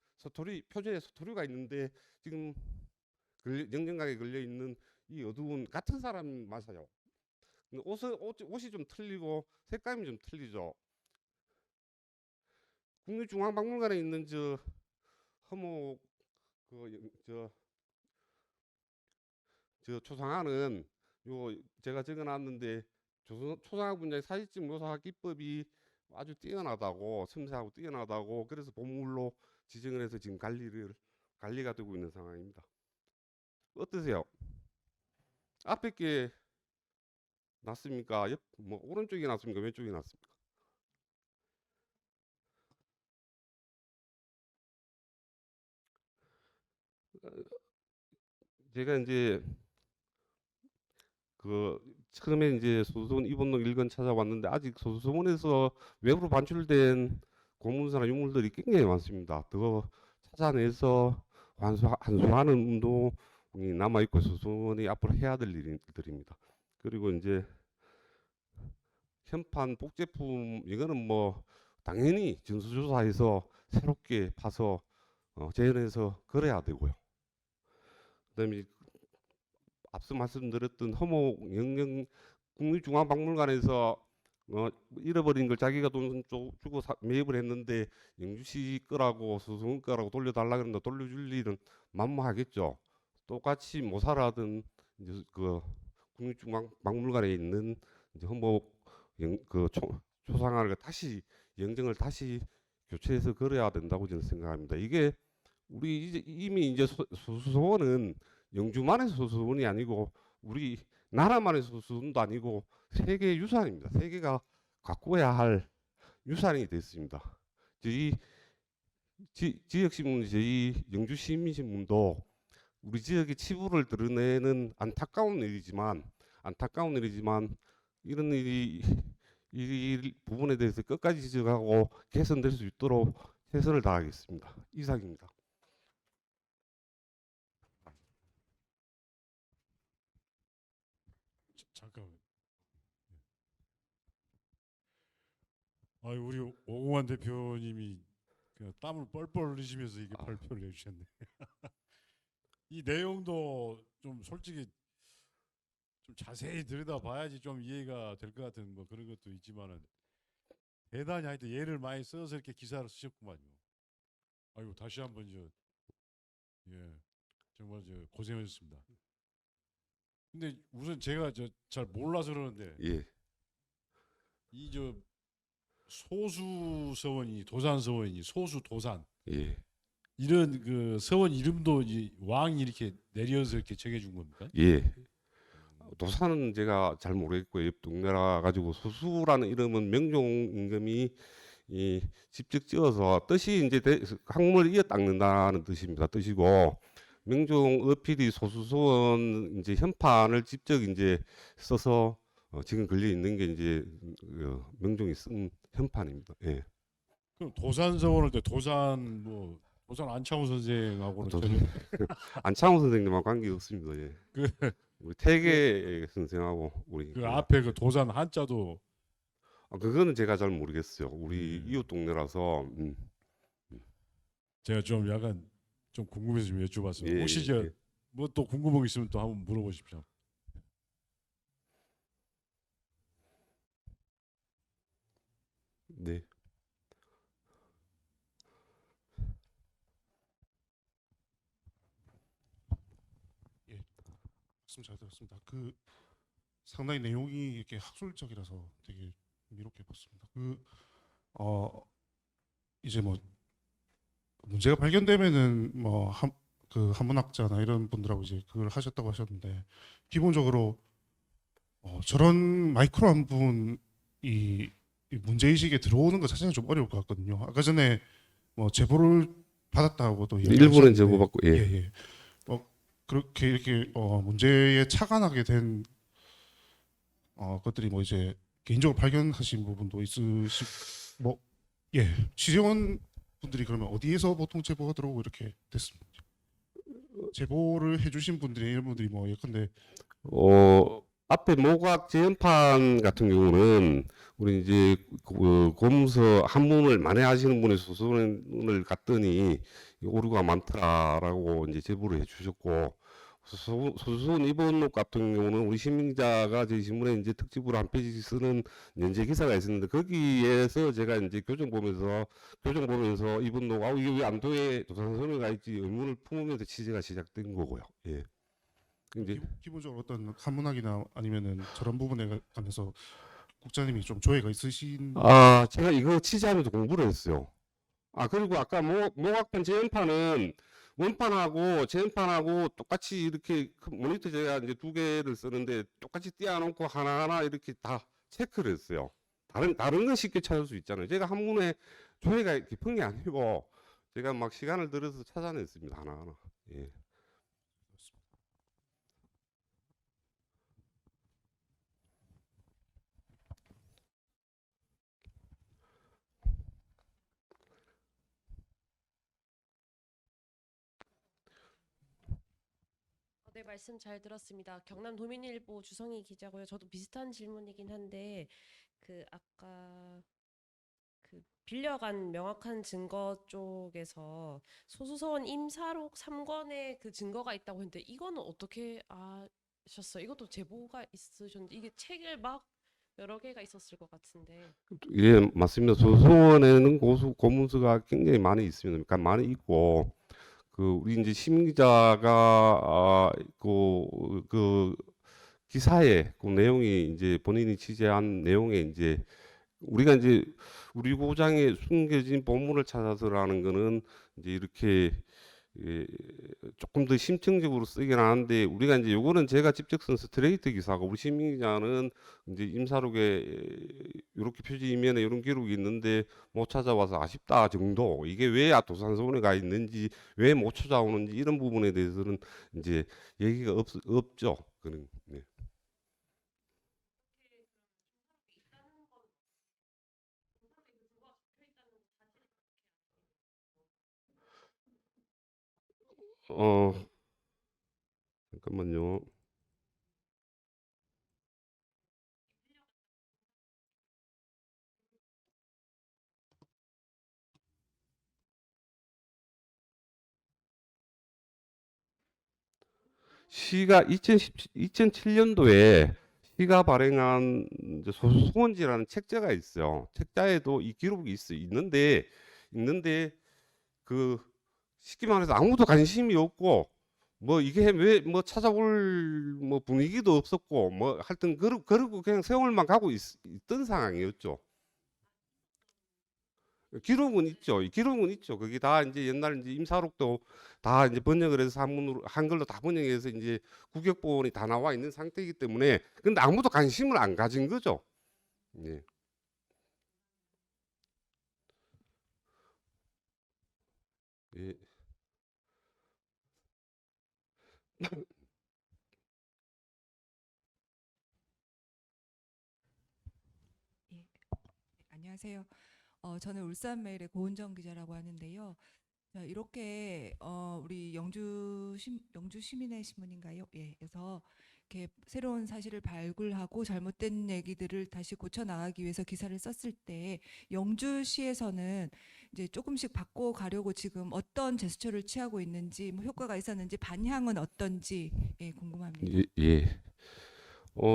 표제의 서토리가 있는데 지금 영정각에 걸려 있는 이 어두운 같은 사람 맞아요. 근데 옷이 좀 틀리고 색감이 좀 틀리죠. 국립중앙박물관에 있는 저 허목 저 초상화는 제가 적어놨는데 초상화 분야의 사실적 묘사 기법이 아주 뛰어나다고 섬세하고 뛰어나다고 그래서 보물로 지정을 해서 지금 관리가 되고 있는 상황입니다. 어떠세요? 앞에 게 낫습니까? 뭐 오른쪽이 낫습니까? 왼쪽이 낫습니까? 제가 이제 처음에 이제 소수원 입원록 1권 찾아왔는데 아직 소수원에서 외부로 반출된 고문서나 유물들이 굉장히 많습니다. 더 찾아내서 환수하는 운동이 남아있고 소수원이 앞으로 해야 될 일들입니다. 그리고 이제 현판 복제품 이거는 뭐 당연히 전수조사해서 새롭게 파서 재현해서 그래야 되고요. 그다음에 앞서 말씀드렸던 허목 영령 국립중앙박물관에서 잃어버린 걸 자기가 돈 주고 매입을 했는데 영주시 거라고 수성원 거라고 돌려달라 그러는데 돌려줄 일은 만무하겠죠. 똑같이 모사라든 이제 그 국립중앙박물관에 있는 이제 허목 초상화를 다시 영정을 다시 교체해서 그려야 된다고 저는 생각합니다. 이게 우리 이미 이제 소수원은 영주만의 소수원이 아니고 우리 나라만의 소수원도 아니고 세계 유산입니다. 세계가 가꿔야 할 유산이 됐습니다. 저희 지역신문, 저희 영주시민신문도 우리 지역의 치부를 드러내는 안타까운 일이지만 이런 이 부분에 대해서 끝까지 지적하고 개선될 수 있도록 최선을 다하겠습니다. 이상입니다. 잠깐. 아, 우리 오공환 대표님이 그냥 땀을 뻘뻘 흘리시면서 이게 발표를 해주셨네. 이 내용도 좀 솔직히 좀 자세히 들여다봐야지 좀 이해가 될 것 같은 뭐 그런 것도 있지만은 대단히 하여튼 예를 많이 써서 이렇게 기사를 쓰셨구만요. 아이고 다시 한번 정말 고생하셨습니다. 근데 우선 제가 잘 몰라서 그러는데 예. 이 소수 서원이 도산 서원이 소수 도산 예. 이런 그 서원 이름도 왕이 이렇게 내려서 이렇게 정해준 겁니까? 예. 도산은 제가 잘 모르겠고 옆 동네라 가지고 소수라는 이름은 명종 임금이 직접 지어서 뜻이 이제 학문을 이어 닦는다는 뜻입니다. 뜻이고 명종 어필이 소수서원 이제 현판을 직접 이제 써서 지금 걸려 있는 게 이제 명종이 쓴 현판입니다. 예. 그럼 도산 서원을 때 도산 안창호 선생하고는 전혀 안창호 선생님하고 관계 없습니다. 예. 그, 우리 태계 선생하고 우리 그 앞에 그 도산 한자도 그거는 제가 잘 모르겠어요. 우리 네. 이웃 동네라서. 제가 좀 약간 좀 궁금해서 좀 여쭤봤습니다. 예, 혹시 예. 뭐 또 궁금한 거 있으면 또 한번 물어보십시오. 네. 말씀 잘 들었습니다. 상당히 내용이 이렇게 학술적이라서 되게 미롭게 봤습니다. 이제 뭐 문제가 발견되면은 한문학자나 이런 분들하고 이제 그걸 하셨다고 하셨는데 기본적으로 저런 마이크로한 분이 이 문제 의식에 들어오는 것 자체가 좀 어려울 것 같거든요. 아까 전에 뭐 제보를 받았다고도 일부는 얘기하셨는데, 제보받고 예. 예. 그렇게 이렇게 문제에 착안하게 된 것들이 뭐 이제 개인적으로 발견하신 부분도 있으시고 취재원 분들이 그러면 어디에서 보통 제보가 들어오고 이렇게 됐습니다. 제보를 해주신 분들이 이런 분들이 뭐 예컨대 앞에 모각 재현판 같은 경우는 우리 이제 고문서 한문을 만회하시는 분의 소설을 갔더니 오류가 많더라라고 이제 제보를 해주셨고 소수원 입원록 같은 경우는 우리 신민자가 저희 신문에 이제 특집으로 한 페이지 쓰는 연재 기사가 있었는데 거기에서 제가 이제 교정 보면서 입원록 이게 왜 안도에 도산서원가 있지 의문을 품으면서 취재가 시작된 거고요. 예. 이제 기본적으로 어떤 한문학이나 아니면은 저런 부분에 관해서 국장님이 좀 조예가 있으신 제가 이거 취재하면서 공부를 했어요. 그리고 아까 모각판 재현판은 원판하고 재현판하고 똑같이 이렇게 모니터 제가 이제 2개를 쓰는데 똑같이 띄워놓고 하나하나 이렇게 다 체크를 했어요. 다른 건 쉽게 찾을 수 있잖아요. 제가 한문에 조예가 깊은 게 아니고 제가 막 시간을 들여서 찾아냈습니다. 하나하나. 예. 네, 말씀 잘 들었습니다. 경남도민일보 주성희 기자고요. 저도 비슷한 질문이긴 한데 그 아까 그 빌려간 명확한 증거 쪽에서 소수서원 임사록 3권에 그 증거가 있다고 했는데 이거는 어떻게 아셨어요? 이것도 제보가 있으셨는데 이게 책을 막 여러 개가 있었을 것 같은데. 예, 맞습니다. 소수원에는 고문서가 굉장히 많이 있습니다. 그러니까 많이 있고 그 우리 이제 시민 기자가 그 기사에 그 내용이 이제 본인이 취재한 내용에 이제 우리가 이제 우리 고장에 숨겨진 보물을 찾아서라는 거는 이제 이렇게 예, 조금 더 심층적으로 쓰긴 하는데 우리가 이제 요거는 제가 직접 쓴 스트레이트 기사고 우리 시민 기자는 이제 임사록에 이렇게 표지 이면에 이런 기록이 있는데 못 찾아와서 아쉽다 정도 이게 왜 도산서원에 가 있는지 왜 못 찾아오는지 이런 부분에 대해서는 이제 얘기가 없죠. 그런 네. 어 잠깐만요. 시가 2007년도에 시가 발행한 이제 소수소원지라는 책자가 있어요. 책자에도 이 기록이 있는데 그 쉽게 말해서 아무도 관심이 없고 뭐 이게 왜 뭐 찾아볼 뭐 분위기도 없었고 뭐 하여튼 그러고 그냥 세월만 가고 있던 상황이었죠. 기록은 있죠. 기록은 있죠. 그게 다 이제 옛날 이제 임사록도 다 이제 번역을 해서 한문으로 한글로 다 번역해서 이제 국역본이 다 나와 있는 상태이기 때문에 근데 아무도 관심을 안 가진 거죠. 예. 예. 예, 안녕하세요. 저는 울산메일의 고은정 기자라고 하는데요. 자, 이렇게 우리 영주 시민의 신문인가요? 예, 그래서 이렇게 새로운 사실을 발굴하고 잘못된 얘기들을 다시 고쳐 나가기 위해서 기사를 썼을 때 영주시에서는 이제 조금씩 바꿔 가려고 지금 어떤 제스처를 취하고 있는지, 뭐 효과가 있었는지, 반향은 어떤지 궁금합니다. 예.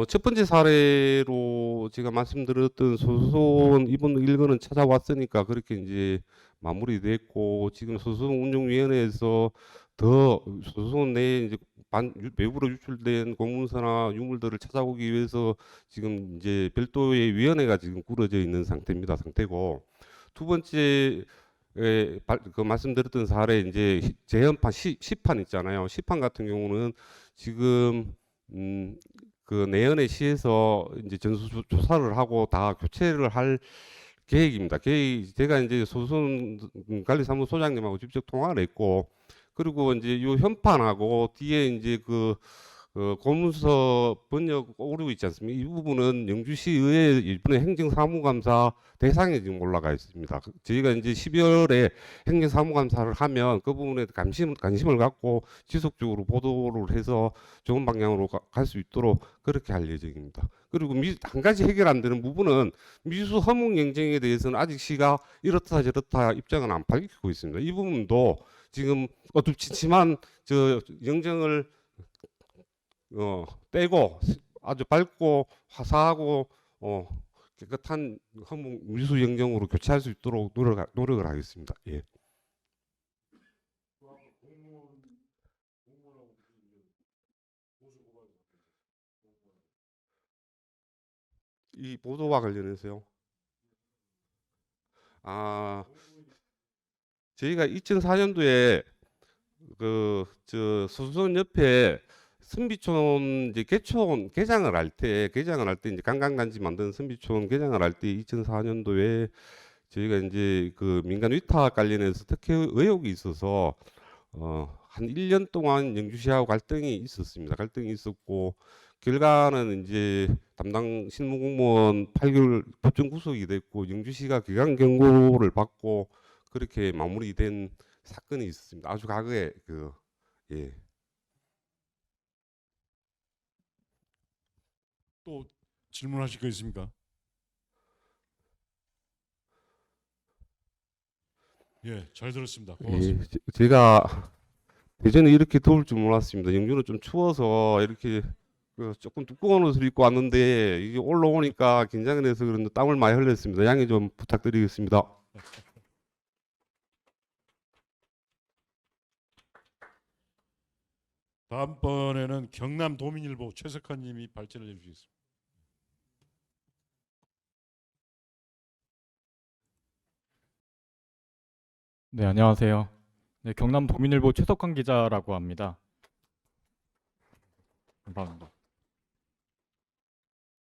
첫 번째 사례로 제가 말씀드렸던 소수원 이번 일거는 찾아왔으니까 그렇게 이제 마무리됐고 지금 소수원 운영위원회에서 더 소수원 내에 이제 외부로 유출된 공문서나 유물들을 찾아오기 위해서 지금 이제 별도의 위원회가 지금 꾸려져 있는 상태고 두 번째 그 말씀드렸던 사례 이제 재연판 시판 있잖아요. 시판 같은 경우는 지금 그 내년에 시에서 이제 전수조사를 하고 다 교체를 할 계획입니다. 제가 이제 소선 관리사무소장님하고 직접 통화를 했고, 그리고 이제 요 현판하고 뒤에 이제 그 공문서 번역 오류 있지 않습니까? 이 부분은 영주시의회 이번에 행정사무감사 대상에 지금 올라가 있습니다. 저희가 이제 12월에 행정사무감사를 하면 그 부분에 관심을 갖고 지속적으로 보도를 해서 좋은 방향으로 갈 수 있도록 그렇게 할 예정입니다. 그리고 한 가지 해결 안 되는 부분은 미수 허물 영정에 대해서는 아직 시가 이렇다 저렇다 입장은 안 밝히고 있습니다. 이 부분도 지금 어둡지만 저 영정을 떼고 아주 밝고 화사하고 깨끗한 허무 미수 영정으로 교체할 수 있도록 노력을 하겠습니다. 예. 이 보도와 관련해서요. 저희가 2004년도에 그 저 소수원 옆에 선비촌 이제 개장을 할 때 이제 관광단지 만드는 선비촌 개장을 할 때 2004년도에 저희가 이제 그 민간 위탁 관련해서 특혜 의혹이 있어서 한 1년 동안 영주시하고 갈등이 있었습니다. 갈등이 있었고 결과는 이제 담당 실무공무원 8개월 법정 구속이 됐고 영주시가 기각 경고를 받고 그렇게 마무리된 사건이 있었습니다. 아주 과거에 예. 또 질문하실 거 있습니까? 예, 잘 들었습니다. 예, 고맙습니다. 제가 대전에 이렇게 더울 줄 몰랐습니다. 영주는 좀 추워서 이렇게 조금 두꺼운 옷을 입고 왔는데 이게 올라오니까 긴장이 돼서 그런데 땀을 많이 흘렸습니다. 양해 좀 부탁드리겠습니다. 다음번에는 경남 도민일보 최석환 님이 발제를 해주시겠습니다. 네, 안녕하세요. 네, 경남 도민일보 최석환 기자라고 합니다. 감사합니다.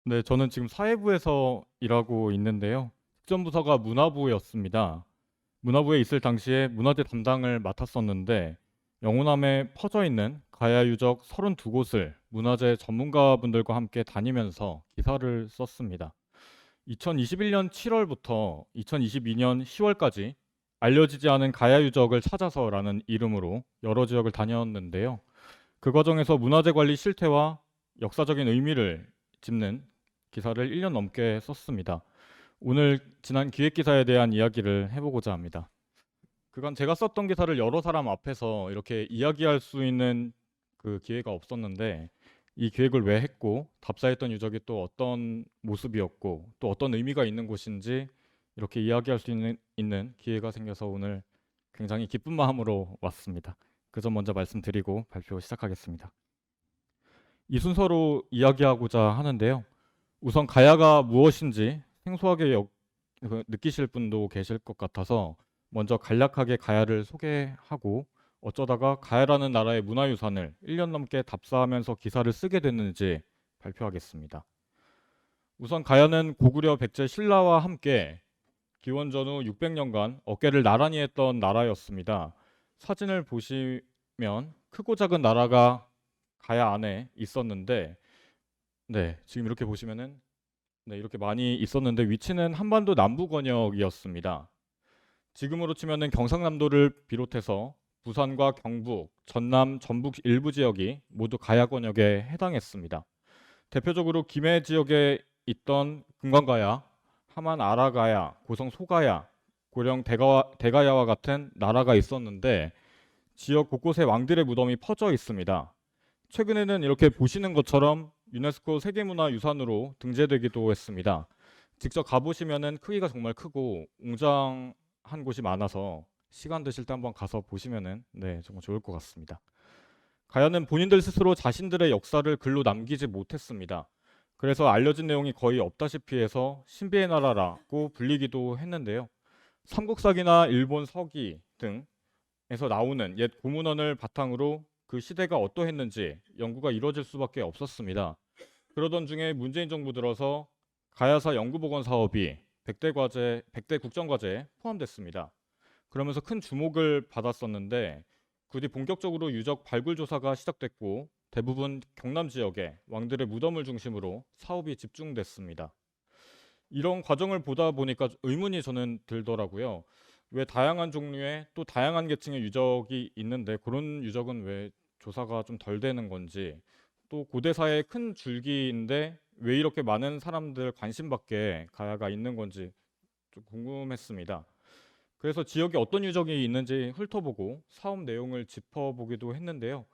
네, 저는 지금 사회부에서 일하고 있는데요. 직전부서가 문화부였습니다. 문화부에 있을 당시에 문화재 담당을 맡았었는데 영호남에 퍼져 있는 가야 유적 32곳을 문화재 전문가분들과 함께 다니면서 기사를 썼습니다. 2021년 7월부터 2022년 10월까지 알려지지 않은 가야 유적을 찾아서라는 이름으로 여러 지역을 다녔는데요. 그 과정에서 문화재 관리 실태와 역사적인 의미를 짚는 기사를 1년 넘게 썼습니다. 오늘 지난 기획 기사에 대한 이야기를 해보고자 합니다. 그간 제가 썼던 기사를 여러 사람 앞에서 이렇게 이야기할 수 있는 그 기회가 없었는데 이 기획을 왜 했고 답사했던 유적이 또 어떤 모습이었고 또 어떤 의미가 있는 곳인지 이렇게 이야기할 수 있는 기회가 생겨서 오늘 굉장히 기쁜 마음으로 왔습니다. 그 점 먼저 말씀드리고 발표 시작하겠습니다. 이 순서로 이야기하고자 하는데요. 우선 가야가 무엇인지 생소하게 느끼실 분도 계실 것 같아서 먼저 간략하게 가야를 소개하고 어쩌다가 가야라는 나라의 문화유산을 1년 넘게 답사하면서 기사를 쓰게 됐는지 발표하겠습니다. 우선 가야는 고구려 백제 신라와 함께 기원 전후 600년간 어깨를 나란히 했던 나라였습니다. 사진을 보시면 크고 작은 나라가 가야 안에 있었는데 지금 이렇게 보시면은 이렇게 많이 있었는데 위치는 한반도 남부 권역이었습니다. 지금으로 치면은 경상남도를 비롯해서 부산과 경북, 전남, 전북 일부 지역이 모두 가야 권역에 해당했습니다. 대표적으로 김해 지역에 있던 금관가야, 함안 아라가야, 고성 소가야, 고령 대가야와 같은 나라가 있었는데 지역 곳곳에 왕들의 무덤이 퍼져 있습니다. 최근에는 이렇게 보시는 것처럼 유네스코 세계문화유산으로 등재되기도 했습니다. 직접 가보시면은 크기가 정말 크고 웅장한 곳이 많아서 시간 되실 때 한번 가서 보시면은 정말 좋을 것 같습니다. 가야는 본인들 스스로 자신들의 역사를 글로 남기지 못했습니다. 그래서 알려진 내용이 거의 없다시피 해서 신비의 나라라고 불리기도 했는데요. 삼국사기나 일본 서기 등에서 나오는 옛 고문원을 바탕으로 그 시대가 어떠했는지 연구가 이루어질 수밖에 없었습니다. 그러던 중에 문재인 정부 들어서 가야사 연구보건 사업이 100대 국정과제에 포함됐습니다. 그러면서 큰 주목을 받았었는데 그 뒤 본격적으로 유적 발굴 조사가 시작됐고 대부분 경남 지역에 왕들의 무덤을 중심으로 사업이 집중됐습니다. 이런 과정을 보다 보니까 의문이 저는 들더라고요. 왜 다양한 종류의 또 다양한 계층의 유적이 있는데 그런 유적은 왜 조사가 좀 덜 되는 건지, 또 고대사의 큰 줄기인데 왜 이렇게 많은 사람들 관심받게 가야가 있는 건지 좀 궁금했습니다. 그래서 지역에 어떤 유적이 있는지 훑어보고 사업 내용을 짚어보기도 했는데요.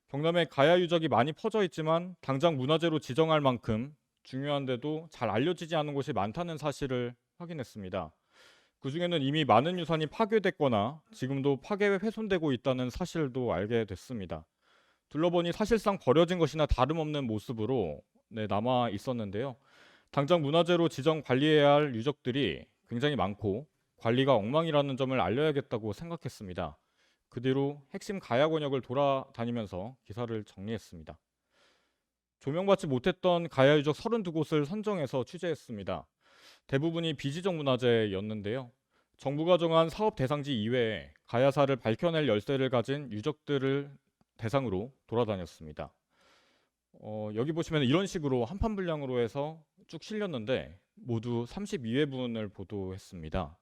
경남에 가야 유적이 많이 퍼져 있지만 당장 문화재로 지정할 만큼 중요한데도 잘 알려지지 않은 곳이 많다는 사실을 확인했습니다. 그 중에는 이미 많은 유산이 파괴됐거나 지금도 파괴 훼손되고 있다는 사실도 알게 됐습니다. 둘러보니 사실상 버려진 것이나 다름없는 모습으로 남아 있었는데요. 당장 문화재로 지정 관리해야 할 유적들이 굉장히 많고 관리가 엉망이라는 점을 알려야겠다고 생각했습니다. 그 뒤로 핵심 가야 권역을 돌아다니면서 기사를 정리했습니다. 조명받지 못했던 가야 유적 32곳을 선정해서 취재했습니다. 대부분이 비지정 문화재였는데요. 정부가 정한 사업 대상지 이외에 가야사를 밝혀낼 열쇠를 가진 유적들을 대상으로 돌아다녔습니다. 여기 보시면 이런 식으로 한판 분량으로 해서 쭉 실렸는데 모두 32회분을 보도했습니다.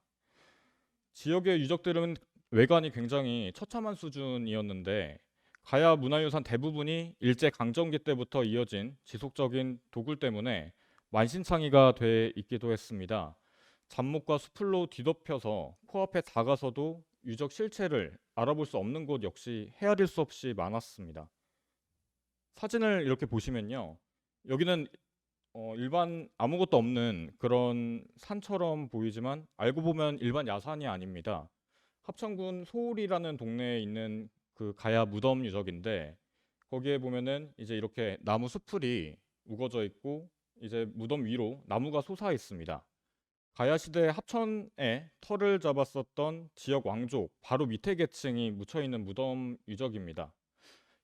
지역의 유적들은 외관이 굉장히 처참한 수준이었는데 가야 문화유산 대부분이 일제 강점기 때부터 이어진 지속적인 도굴 때문에 만신창이가 돼 있기도 했습니다. 잡목과 수풀로 뒤덮여서 코앞에 다가서도 유적 실체를 알아볼 수 없는 곳 역시 헤아릴 수 없이 많았습니다. 사진을 이렇게 보시면요. 여기는 일반 아무것도 없는 그런 산처럼 보이지만 알고 보면 일반 야산이 아닙니다. 합천군 소울이라는 동네에 있는 그 가야 무덤 유적인데 거기에 보면은 이제 이렇게 나무 수풀이 우거져 있고 이제 무덤 위로 나무가 솟아 있습니다. 가야 시대 합천에 터를 잡았었던 지역 왕족 바로 밑에 계층이 묻혀 있는 무덤 유적입니다.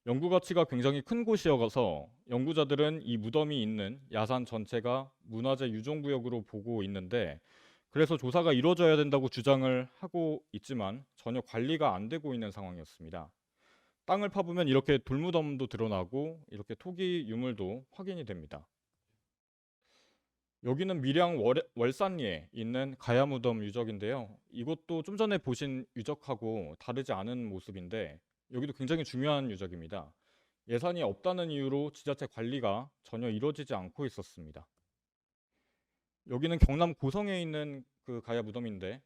연구 가치가 굉장히 큰 곳이어서 연구자들은 이 무덤이 있는 야산 전체가 문화재 유종구역으로 보고 있는데 그래서 조사가 이루어져야 된다고 주장을 하고 있지만 전혀 관리가 안 되고 있는 상황이었습니다. 땅을 파보면 이렇게 돌무덤도 드러나고 이렇게 토기 유물도 확인이 됩니다. 여기는 밀양 월산리에 있는 가야무덤 유적인데요. 이것도 좀 전에 보신 유적하고 다르지 않은 모습인데 여기도 굉장히 중요한 유적입니다. 예산이 없다는 이유로 지자체 관리가 전혀 이루어지지 않고 있었습니다. 여기는 경남 고성에 있는 그 가야 무덤인데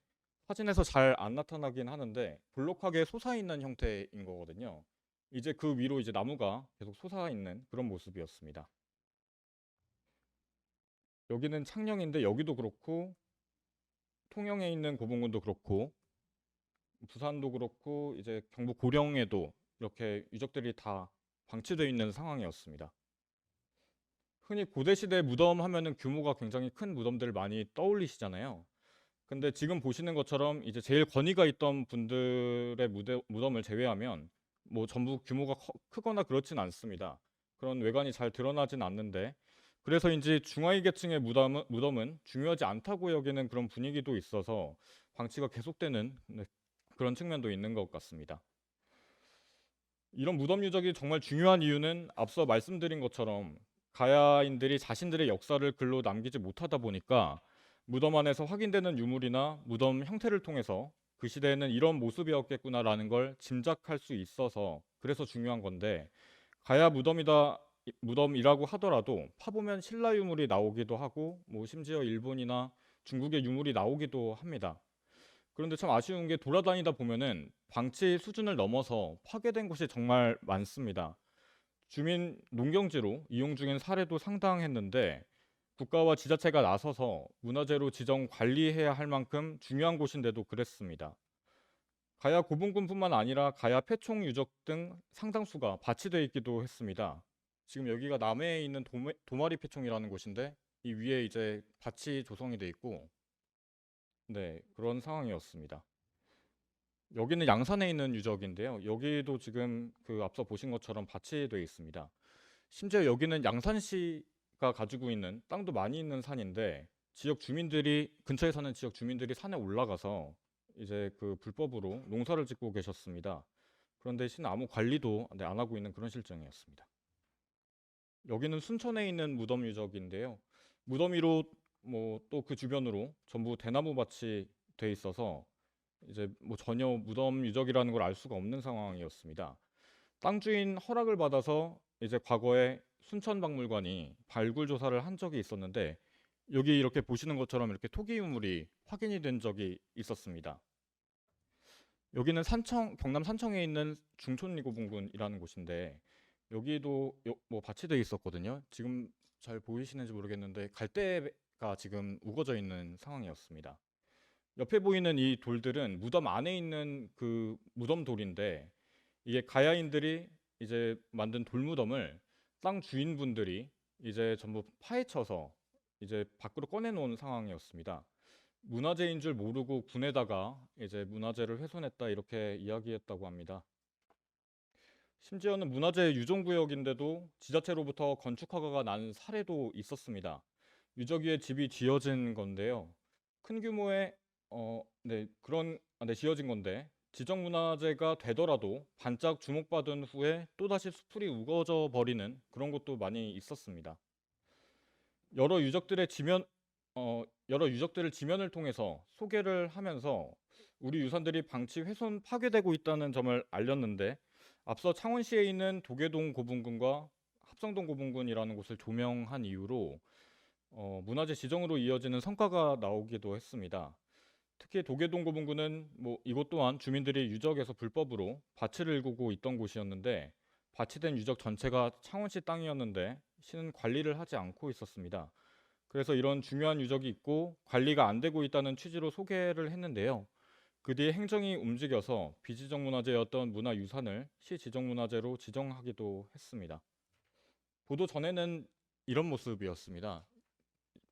사진에서 잘 안 나타나긴 하는데 볼록하게 솟아있는 형태인 거거든요. 이제 그 위로 이제 나무가 계속 솟아있는 그런 모습이었습니다. 여기는 창녕인데 여기도 그렇고 통영에 있는 고봉군도 그렇고 부산도 그렇고 이제 경북 고령에도 이렇게 유적들이 다 방치되어 있는 상황이었습니다. 흔히 고대시대 무덤 하면은 규모가 굉장히 큰 무덤들 많이 떠올리시잖아요. 근데 지금 보시는 것처럼 이제 제일 권위가 있던 분들의 무덤을 제외하면 뭐 전부 규모가 크거나 그렇진 않습니다. 그런 외관이 잘 드러나진 않는데 그래서인지 중하위 계층의 무덤은 중요하지 않다고 여기는 그런 분위기도 있어서 방치가 계속되는 그런 측면도 있는 것 같습니다. 이런 무덤 유적이 정말 중요한 이유는 앞서 말씀드린 것처럼 가야인들이 자신들의 역사를 글로 남기지 못하다 보니까 무덤 안에서 확인되는 유물이나 무덤 형태를 통해서 그 시대에는 이런 모습이었겠구나라는 걸 짐작할 수 있어서 그래서 중요한 건데 가야 무덤이라고 하더라도 파보면 신라 유물이 나오기도 하고 뭐 심지어 일본이나 중국의 유물이 나오기도 합니다. 그런데 참 아쉬운 게 돌아다니다 보면은 방치 수준을 넘어서 파괴된 곳이 정말 많습니다. 주민 농경지로 이용 중인 사례도 상당했는데 국가와 지자체가 나서서 문화재로 지정 관리해야 할 만큼 중요한 곳인데도 그랬습니다. 가야 고분군뿐만 아니라 가야 폐총 유적 등 상당수가 바치되어 있기도 했습니다. 지금 여기가 남해에 있는 도마리 폐총이라는 곳인데 이 위에 이제 밭이 조성이 돼 있고 네, 그런 상황이었습니다. 여기는 양산에 있는 유적인데요. 여기도 지금 그 앞서 보신 것처럼 밭이 되어 있습니다. 심지어 여기는 양산시가 가지고 있는 땅도 많이 있는 산인데 근처에 사는 지역 주민들이 산에 올라가서 이제 그 불법으로 농사를 짓고 계셨습니다. 그런 대신 아무 관리도 안 하고 있는 그런 실정이었습니다. 여기는 순천에 있는 무덤 유적인데요. 무덤 위로 뭐 또 그 주변으로 전부 대나무 밭이 돼 있어서 이제 뭐 전혀 무덤 유적이라는 걸 알 수가 없는 상황이었습니다. 땅 주인 허락을 받아서 이제 과거에 순천박물관이 발굴 조사를 한 적이 있었는데 여기 이렇게 보시는 것처럼 이렇게 토기 유물이 확인이 된 적이 있었습니다. 여기는 경남 산청에 있는 중촌리고분군이라는 곳인데 여기도 뭐 밭이 돼 있었거든요. 지금 잘 보이시는지 모르겠는데 갈대가 지금 우거져 있는 상황이었습니다. 옆에 보이는 이 돌들은 무덤 안에 있는 그 무덤 돌인데 이게 가야인들이 이제 만든 돌무덤을 땅 주인분들이 이제 전부 파헤쳐서 이제 밖으로 꺼내 놓은 상황이었습니다. 문화재인 줄 모르고 군에다가 이제 문화재를 훼손했다 이렇게 이야기했다고 합니다. 심지어는 문화재 유종구역인데도 지자체로부터 건축 허가가 난 사례도 있었습니다. 유적 위에 집이 지어진 건데요. 큰 규모의 지어진 건데 지정 문화재가 되더라도 반짝 주목받은 후에 또다시 수풀이 우거져 버리는 그런 것도 많이 있었습니다. 여러 유적들을 지면을 통해서 소개를 하면서 우리 유산들이 방치, 훼손, 파괴되고 있다는 점을 알렸는데 앞서 창원시에 있는 도계동 고분군과 합성동 고분군이라는 곳을 조명한 이후로 문화재 지정으로 이어지는 성과가 나오기도 했습니다. 특히 도계동고분구는 뭐 이곳 또한 주민들이 유적에서 불법으로 밭을 일구고 있던 곳이었는데 밭이 된 유적 전체가 창원시 땅이었는데 시는 관리를 하지 않고 있었습니다. 그래서 이런 중요한 유적이 있고 관리가 안 되고 있다는 취지로 소개를 했는데요. 그 뒤에 행정이 움직여서 비지정 문화재였던 문화유산을 시 지정문화재로 지정하기도 했습니다. 보도 전에는 이런 모습이었습니다.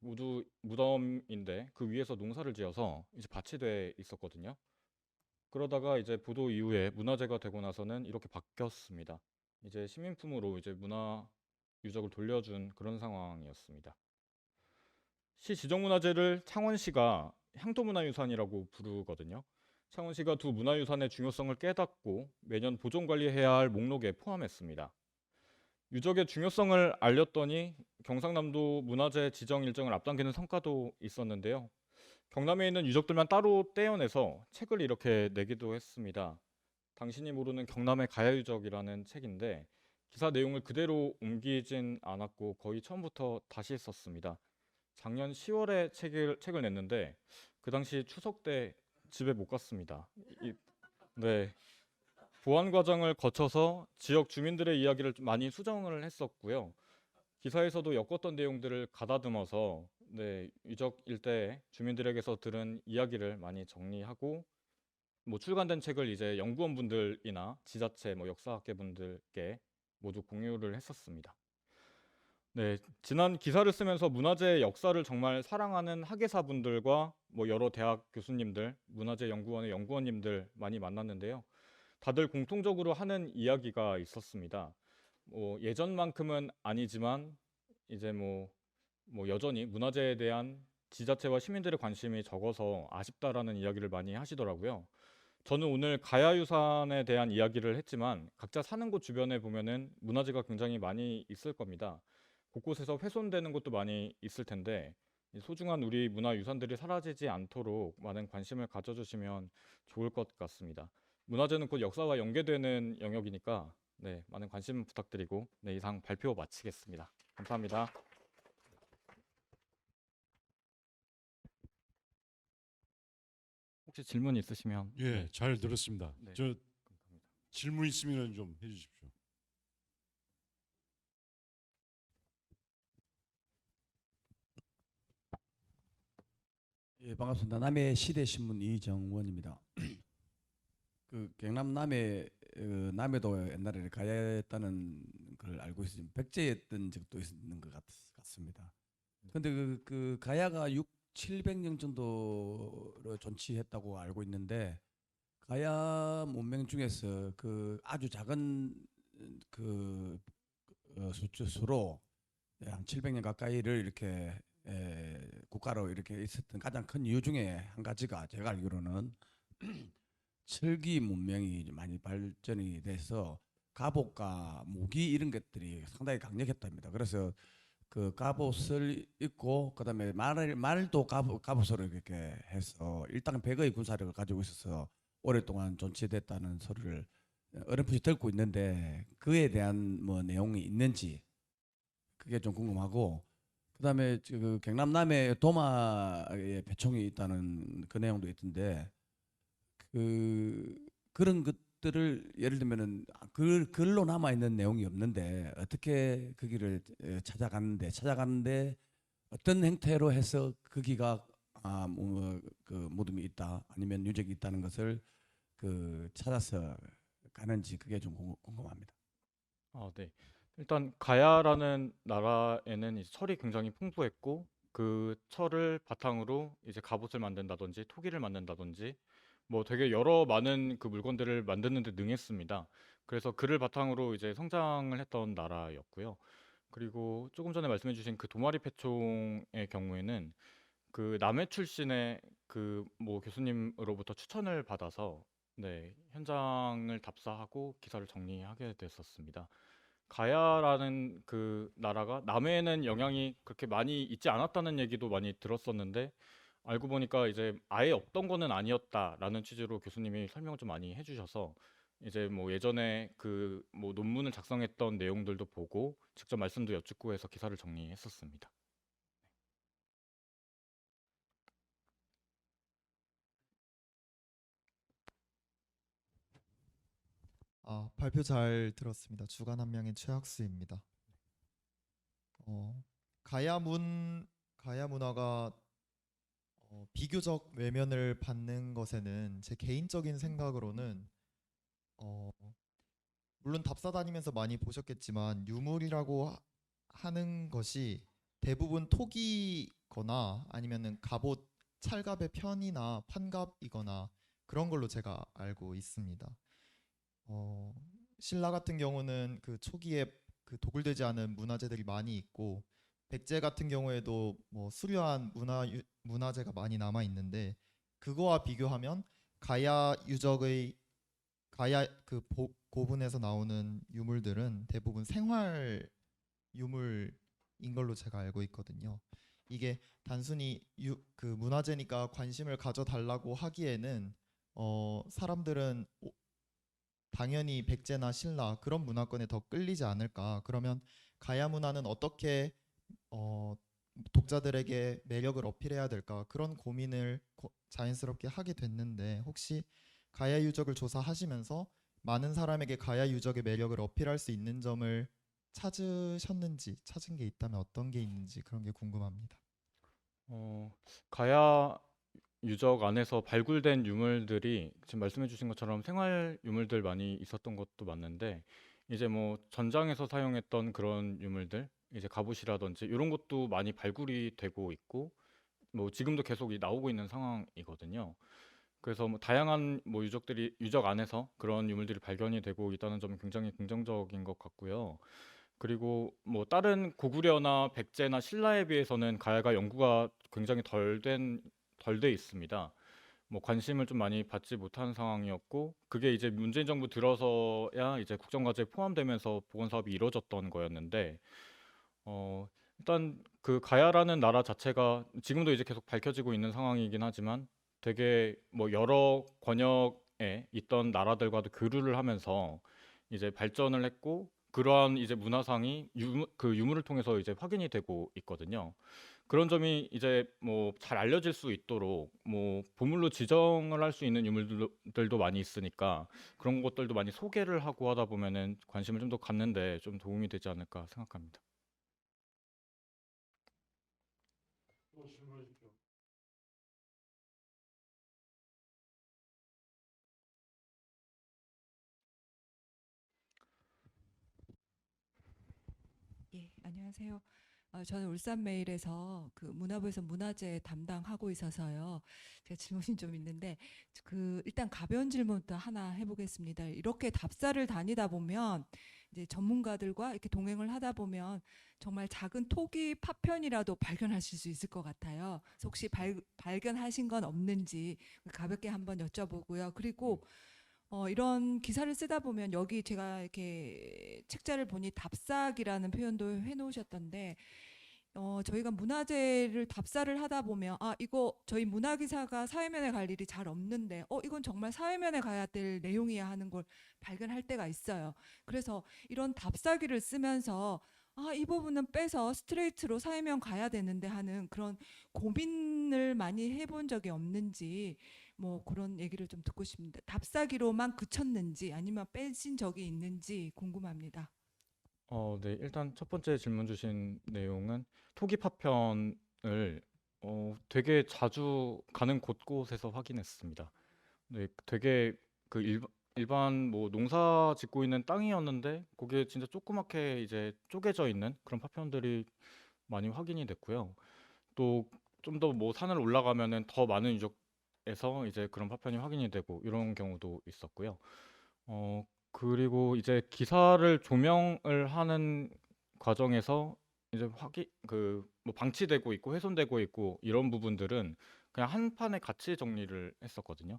모두 무덤인데 그 위에서 농사를 지어서 이제 밭이 돼 있었거든요. 그러다가 이제 보도 이후에 문화재가 되고 나서는 이렇게 바뀌었습니다. 이제 시민품으로 이제 문화 유적을 돌려준 그런 상황이었습니다. 시 지정문화재를 창원시가 향토문화유산이라고 부르거든요. 창원시가 두 문화유산의 중요성을 깨닫고 매년 보존 관리해야 할 목록에 포함했습니다. 유적의 중요성을 알렸더니 경상남도 문화재 지정 일정을 앞당기는 성과도 있었는데요. 경남에 있는 유적들만 따로 떼어내서 책을 이렇게 내기도 했습니다. 당신이 모르는 경남의 가야유적이라는 책인데 기사 내용을 그대로 옮기진 않았고 거의 처음부터 다시 썼습니다. 작년 10월에 책을 냈는데 그 당시 추석 때 집에 못 갔습니다. 네. 보완 과정을 거쳐서 지역 주민들의 이야기를 좀 많이 수정을 했었고요. 기사에서도 엮었던 내용들을 가다듬어서 유적 일대 주민들에게서 들은 이야기를 많이 정리하고 뭐 출간된 책을 이제 연구원분들이나 지자체 뭐 역사학계분들께 모두 공유를 했었습니다. 네, 지난 기사를 쓰면서 문화재의 역사를 정말 사랑하는 학예사분들과 뭐 여러 대학 교수님들, 문화재 연구원의 연구원님들 많이 만났는데요. 다들 공통적으로 하는 이야기가 있었습니다. 뭐 예전만큼은 아니지만 이제 뭐 여전히 문화재에 대한 지자체와 시민들의 관심이 적어서 아쉽다라는 이야기를 많이 하시더라고요. 저는 오늘 가야유산에 대한 이야기를 했지만 각자 사는 곳 주변에 보면은 문화재가 굉장히 많이 있을 겁니다. 곳곳에서 훼손되는 것도 많이 있을 텐데 이 소중한 우리 문화유산들이 사라지지 않도록 많은 관심을 가져주시면 좋을 것 같습니다. 문화재는 곧 역사와 연계되는 영역이니까 많은 관심 부탁드리고 이상 발표 마치겠습니다. 감사합니다. 혹시 질문 있으시면 예, 잘 들었습니다. 네. 저 감사합니다. 질문 있으면 좀 해주십시오. 예, 반갑습니다. 남해 시대신문 이정원입니다. 그 경남 남해도 옛날에 가야했다는 걸 알고 있으면 백제였던 적도 있는 것 같습니다. 그런데 그 가야가 700년 정도로 존치했다고 알고 있는데 가야 문명 중에서 그 아주 작은 그 수로 한 700년 가까이를 이렇게 국가로 이렇게 있었던 가장 큰 이유 중에 한 가지가 제가 알기로는 철기 문명이 많이 발전이 돼서 갑옷과 무기 이런 것들이 상당히 강력했답니다. 그래서 그 갑옷을 입고 그다음에 말도 갑옷으로 이렇게 해서 일당 100의 군사력을 가지고 있어서 오랫동안 존치됐다는 소리를 어렴풋이 듣고 있는데 그에 대한 뭐 내용이 있는지 그게 좀 궁금하고 그다음에 그 경남 남해 도마에 배총이 있다는 그 내용도 있던데 그런 것들을 예를 들면은 글로 남아 있는 내용이 없는데 어떻게 그 길을 찾아가는데 어떤 형태로 해서 거기가 그 무덤이 있다 아니면 유적이 있다는 것을 그 찾아서 가는지 그게 좀 궁금합니다. 네. 일단 가야라는 나라에는 이제 철이 굉장히 풍부했고 그 철을 바탕으로 이제 갑옷을 만든다든지 토기를 만든다든지 뭐 되게 여러 많은 그 물건들을 만드는 데 능했습니다. 그래서 그를 바탕으로 이제 성장을 했던 나라였고요. 그리고 조금 전에 말씀해 주신 그 도마리 패총의 경우에는 그 남해 출신의 그 뭐 교수님으로부터 추천을 받아서 현장을 답사하고 기사를 정리하게 됐었습니다. 가야라는 그 나라가 남해에는 영향이 그렇게 많이 있지 않았다는 얘기도 많이 들었었는데 알고 보니까 이제 아예 없던 거는 아니었다라는 취지로 교수님이 설명을 좀 많이 해주셔서 이제 뭐 예전에 그 뭐 논문을 작성했던 내용들도 보고 직접 말씀도 여쭙고 해서 기사를 정리했었습니다. 발표 잘 들었습니다. 주간 한명의 최학수입니다. 가야 문화가 비교적 외면을 받는 것에는 제 개인적인 생각으로는 물론 답사 다니면서 많이 보셨겠지만 유물이라고 하는 것이 대부분 토기거나 아니면은 갑옷 찰갑의 편이나 판갑이거나 그런 걸로 제가 알고 있습니다. 신라 같은 경우는 그 초기에 그 도굴되지 않은 문화재들이 많이 있고 백제 같은 경우에도 뭐 수려한 문화재가 많이 남아 있는데 그거와 비교하면 가야 그 고분에서 나오는 유물들은 대부분 생활 유물인 걸로 제가 알고 있거든요. 이게 단순히 그 문화재니까 관심을 가져달라고 하기에는 사람들은 당연히 백제나 신라 그런 문화권에 더 끌리지 않을까. 그러면 가야 문화는 어떻게 독자들에게 매력을 어필해야 될까 그런 고민을 자연스럽게 하게 됐는데 혹시 가야 유적을 조사하시면서 많은 사람에게 가야 유적의 매력을 어필할 수 있는 점을 찾은 게 있다면 어떤 게 있는지 그런 게 궁금합니다. 가야 유적 안에서 발굴된 유물들이 지금 말씀해 주신 것처럼 생활 유물들 많이 있었던 것도 맞는데 이제 뭐 전장에서 사용했던 그런 유물들 이제 갑옷이라든지 이런 것도 많이 발굴이 되고 있고 뭐 지금도 계속 나오고 있는 상황이거든요. 그래서 뭐 다양한 뭐 유적 안에서 그런 유물들이 발견이 되고 있다는 점은 굉장히 긍정적인 것 같고요. 그리고 뭐 다른 고구려나 백제나 신라에 비해서는 가야가 연구가 굉장히 덜 돼 있습니다. 뭐 관심을 좀 많이 받지 못한 상황이었고 그게 이제 문재인 정부 들어서야 이제 국정과제에 포함되면서 복원 사업이 이루어졌던 거였는데 일단 그 가야라는 나라 자체가 지금도 이제 계속 밝혀지고 있는 상황이긴 하지만 되게 뭐 여러 권역에 있던 나라들과도 교류를 하면서 이제 발전을 했고 그러한 이제 문화상이 그 유물을 통해서 이제 확인이 되고 있거든요. 그런 점이 이제 뭐 잘 알려질 수 있도록 뭐 보물로 지정을 할 수 있는 유물들도 많이 있으니까 그런 것들도 많이 소개를 하고 하다 보면은 관심을 좀 더 갖는데 좀 도움이 되지 않을까 생각합니다. 또 질문해 주십시오. 예, 안녕하세요. 저는 울산메일에서 그 문화부에서 문화재 담당하고 있어서요. 제가 질문이 좀 있는데 그 일단 가벼운 질문부터 하나 해보겠습니다. 이렇게 답사를 다니다 보면 이제 전문가들과 이렇게 동행을 하다 보면 정말 작은 토기 파편이라도 발견하실 수 있을 것 같아요. 그래서 혹시 발견하신 건 없는지 가볍게 한번 여쭤보고요. 그리고 이런 기사를 쓰다 보면 여기 제가 이렇게 책자를 보니 답사기라는 표현도 해놓으셨던데 저희가 문화재를 답사를 하다 보면 이거 저희 문화기사가 사회면에 갈 일이 잘 없는데 이건 정말 사회면에 가야 될 내용이야 하는 걸 발견할 때가 있어요. 그래서 이런 답사기를 쓰면서 이 부분은 빼서 스트레이트로 사회면 가야 되는데 하는 그런 고민을 많이 해본 적이 없는지 뭐 그런 얘기를 좀 듣고 싶습니다. 답사기로만 그쳤는지 아니면 빼신 적이 있는지 궁금합니다. 네. 일단 첫 번째 질문 주신 내용은 토기 파편을 되게 자주 가는 곳곳에서 확인했습니다. 네, 되게 그 일반 뭐 농사 짓고 있는 땅이었는데 거기에 진짜 조그맣게 이제 쪼개져 있는 그런 파편들이 많이 확인이 됐고요. 또 좀 더 뭐 산을 올라가면은 더 많은 유적에서 이제 그런 파편이 확인이 되고 이런 경우도 있었고요. 그리고 이제 기사를 조명을 하는 과정에서 이제 뭐 방치되고 있고 훼손되고 있고 이런 부분들은 그냥 한 판에 같이 정리를 했었거든요.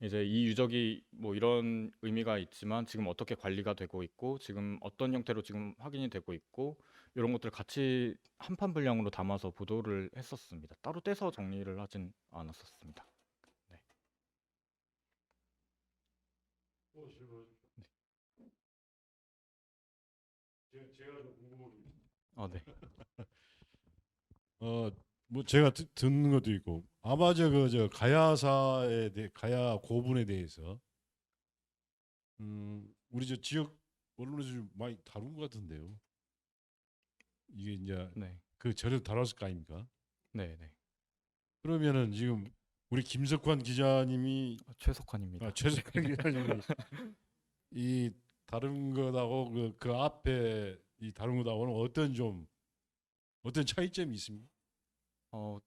이제 이 유적이 뭐 이런 의미가 있지만 지금 어떻게 관리가 되고 있고 지금 어떤 형태로 지금 확인이 되고 있고 이런 것들을 같이 한 판 분량으로 담아서 보도를 했었습니다. 따로 떼서 정리를 하진 않았었습니다. 네. 또 질문해 주십시오. 제가 좀 궁금한 게 있습니다. 네. 뭐 제가 듣는 것도 있고 아마 저 가야사에 대해 가야 고분에 대해서 우리 저 지역 언론에서 좀 많이 다룬 것 같은데요. 이게 이제 네, 그 전에 다뤘을 거 아닙니까? 네, 네. 그러면은 지금 우리 김석환 기자님이 최석환입니다. 최석환 기자님이 이 다른 것하고 그 앞에 이 다른 것하고는 어떤 차이점이 있습니까?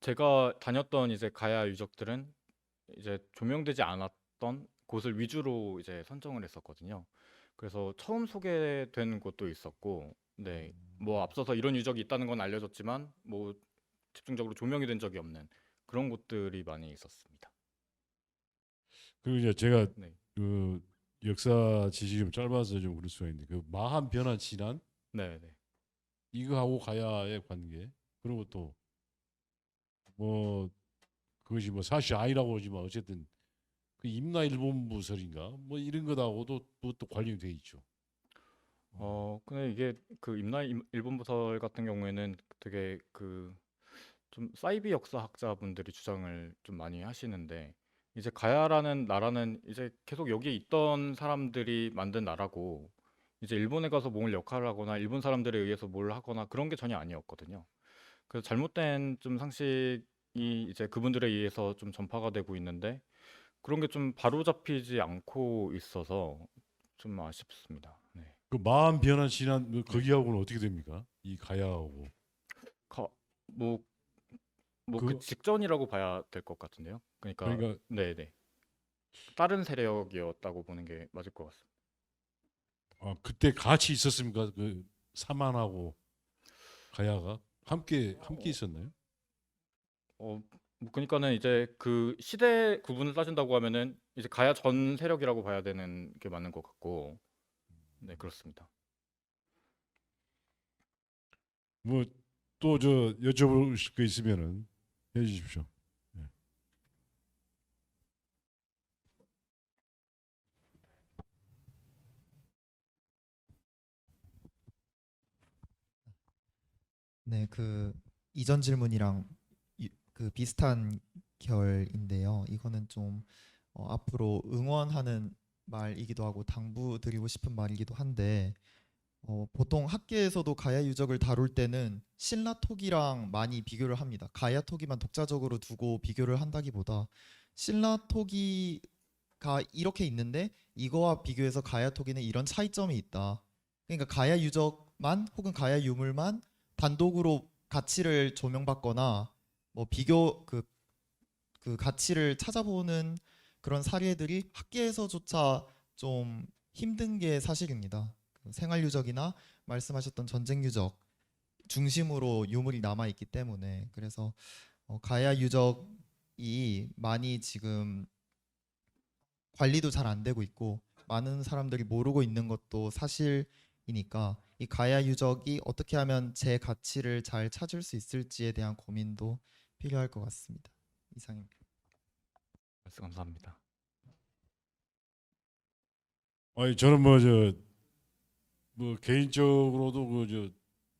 제가 다녔던 이제 가야 유적들은 이제 조명되지 않았던 곳을 위주로 이제 선정을 했었거든요. 그래서 처음 소개된 곳도 있었고, 네, 뭐 앞서서 이런 유적이 있다는 건 알려졌지만 뭐 집중적으로 조명이 된 적이 없는 그런 곳들이 많이 있었습니다. 그리고 이제 제가 네, 그 역사 지식이 좀 짧아서 좀 그럴 수가 있는데 그 마한 변한 진안 네, 네. 이거하고 가야의 관계 그리고 또 뭐 그것이 뭐 사실 아니라고 하지만 어쨌든 그 임나 일본부설인가 뭐 이런 것하고도 또 관련이 돼 있죠. 근데 이게 그 일본부설 같은 경우에는 되게 그 좀 사이비 역사학자분들이 주장을 좀 많이 하시는데 이제 가야라는 나라는 이제 계속 여기에 있던 사람들이 만든 나라고 이제 일본에 가서 뭘 역할을 하거나 일본 사람들에 의해서 뭘 하거나 그런 게 전혀 아니었거든요. 그래서 잘못된 좀 상식이 이제 그분들에 의해서 좀 전파가 되고 있는데 그런 게 좀 바로잡히지 않고 있어서 좀 아쉽습니다. 네. 그 마한 변한 진안 그 거기하고는 어떻게 됩니까? 이 가야하고 가, 뭐 뭐 그 그 직전이라고 봐야 될 것 같은데요. 그러니까 그러니까 네네 다른 세력이었다고 보는 게 맞을 것 같습니다. 그때 같이 있었습니까? 그 사만하고 가야가 함께 있었나요? 뭐 그러니까는 이제 그 시대 구분을 따진다고 하면은 이제 가야 전 세력이라고 봐야 되는 게 맞는 것 같고 네 그렇습니다. 뭐 또 저 여쭤볼 거 있으면은 해주십시오. 네. 네, 그 이전 질문이랑 그 비슷한 결인데요. 이거는 좀 앞으로 응원하는 말이기도 하고 당부드리고 싶은 말이기도 한데 보통 학계에서도 가야 유적을 다룰 때는 신라토기랑 많이 비교를 합니다. 가야 토기만 독자적으로 두고 비교를 한다기보다 신라토기가 이렇게 있는데 이거와 비교해서 가야 토기는 이런 차이점이 있다. 그러니까 가야 유적만 혹은 가야 유물만 단독으로 가치를 조명받거나 뭐 비교 그 가치를 찾아보는 그런 사례들이 학계에서조차 좀 힘든 게 사실입니다. 생활 유적이나 말씀하셨던 전쟁 유적 중심으로 유물이 남아 있기 때문에 그래서 가야 유적이 많이 지금 관리도 잘 안 되고 있고 많은 사람들이 모르고 있는 것도 사실이니까 이 가야 유적이 어떻게 하면 제 가치를 잘 찾을 수 있을지에 대한 고민도 필요할 것 같습니다. 이상입니다. 말씀 감사합니다. 아니 저는 뭐 개인적으로도 그 저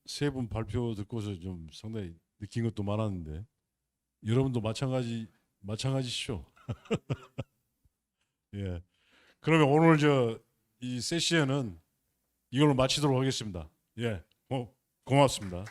세 분 발표 듣고서 좀 상당히 느낀 것도 많았는데 여러분도 마찬가지시죠? 예. 그러면 오늘 이 세션은 이걸로 마치도록 하겠습니다. 예. 고맙습니다.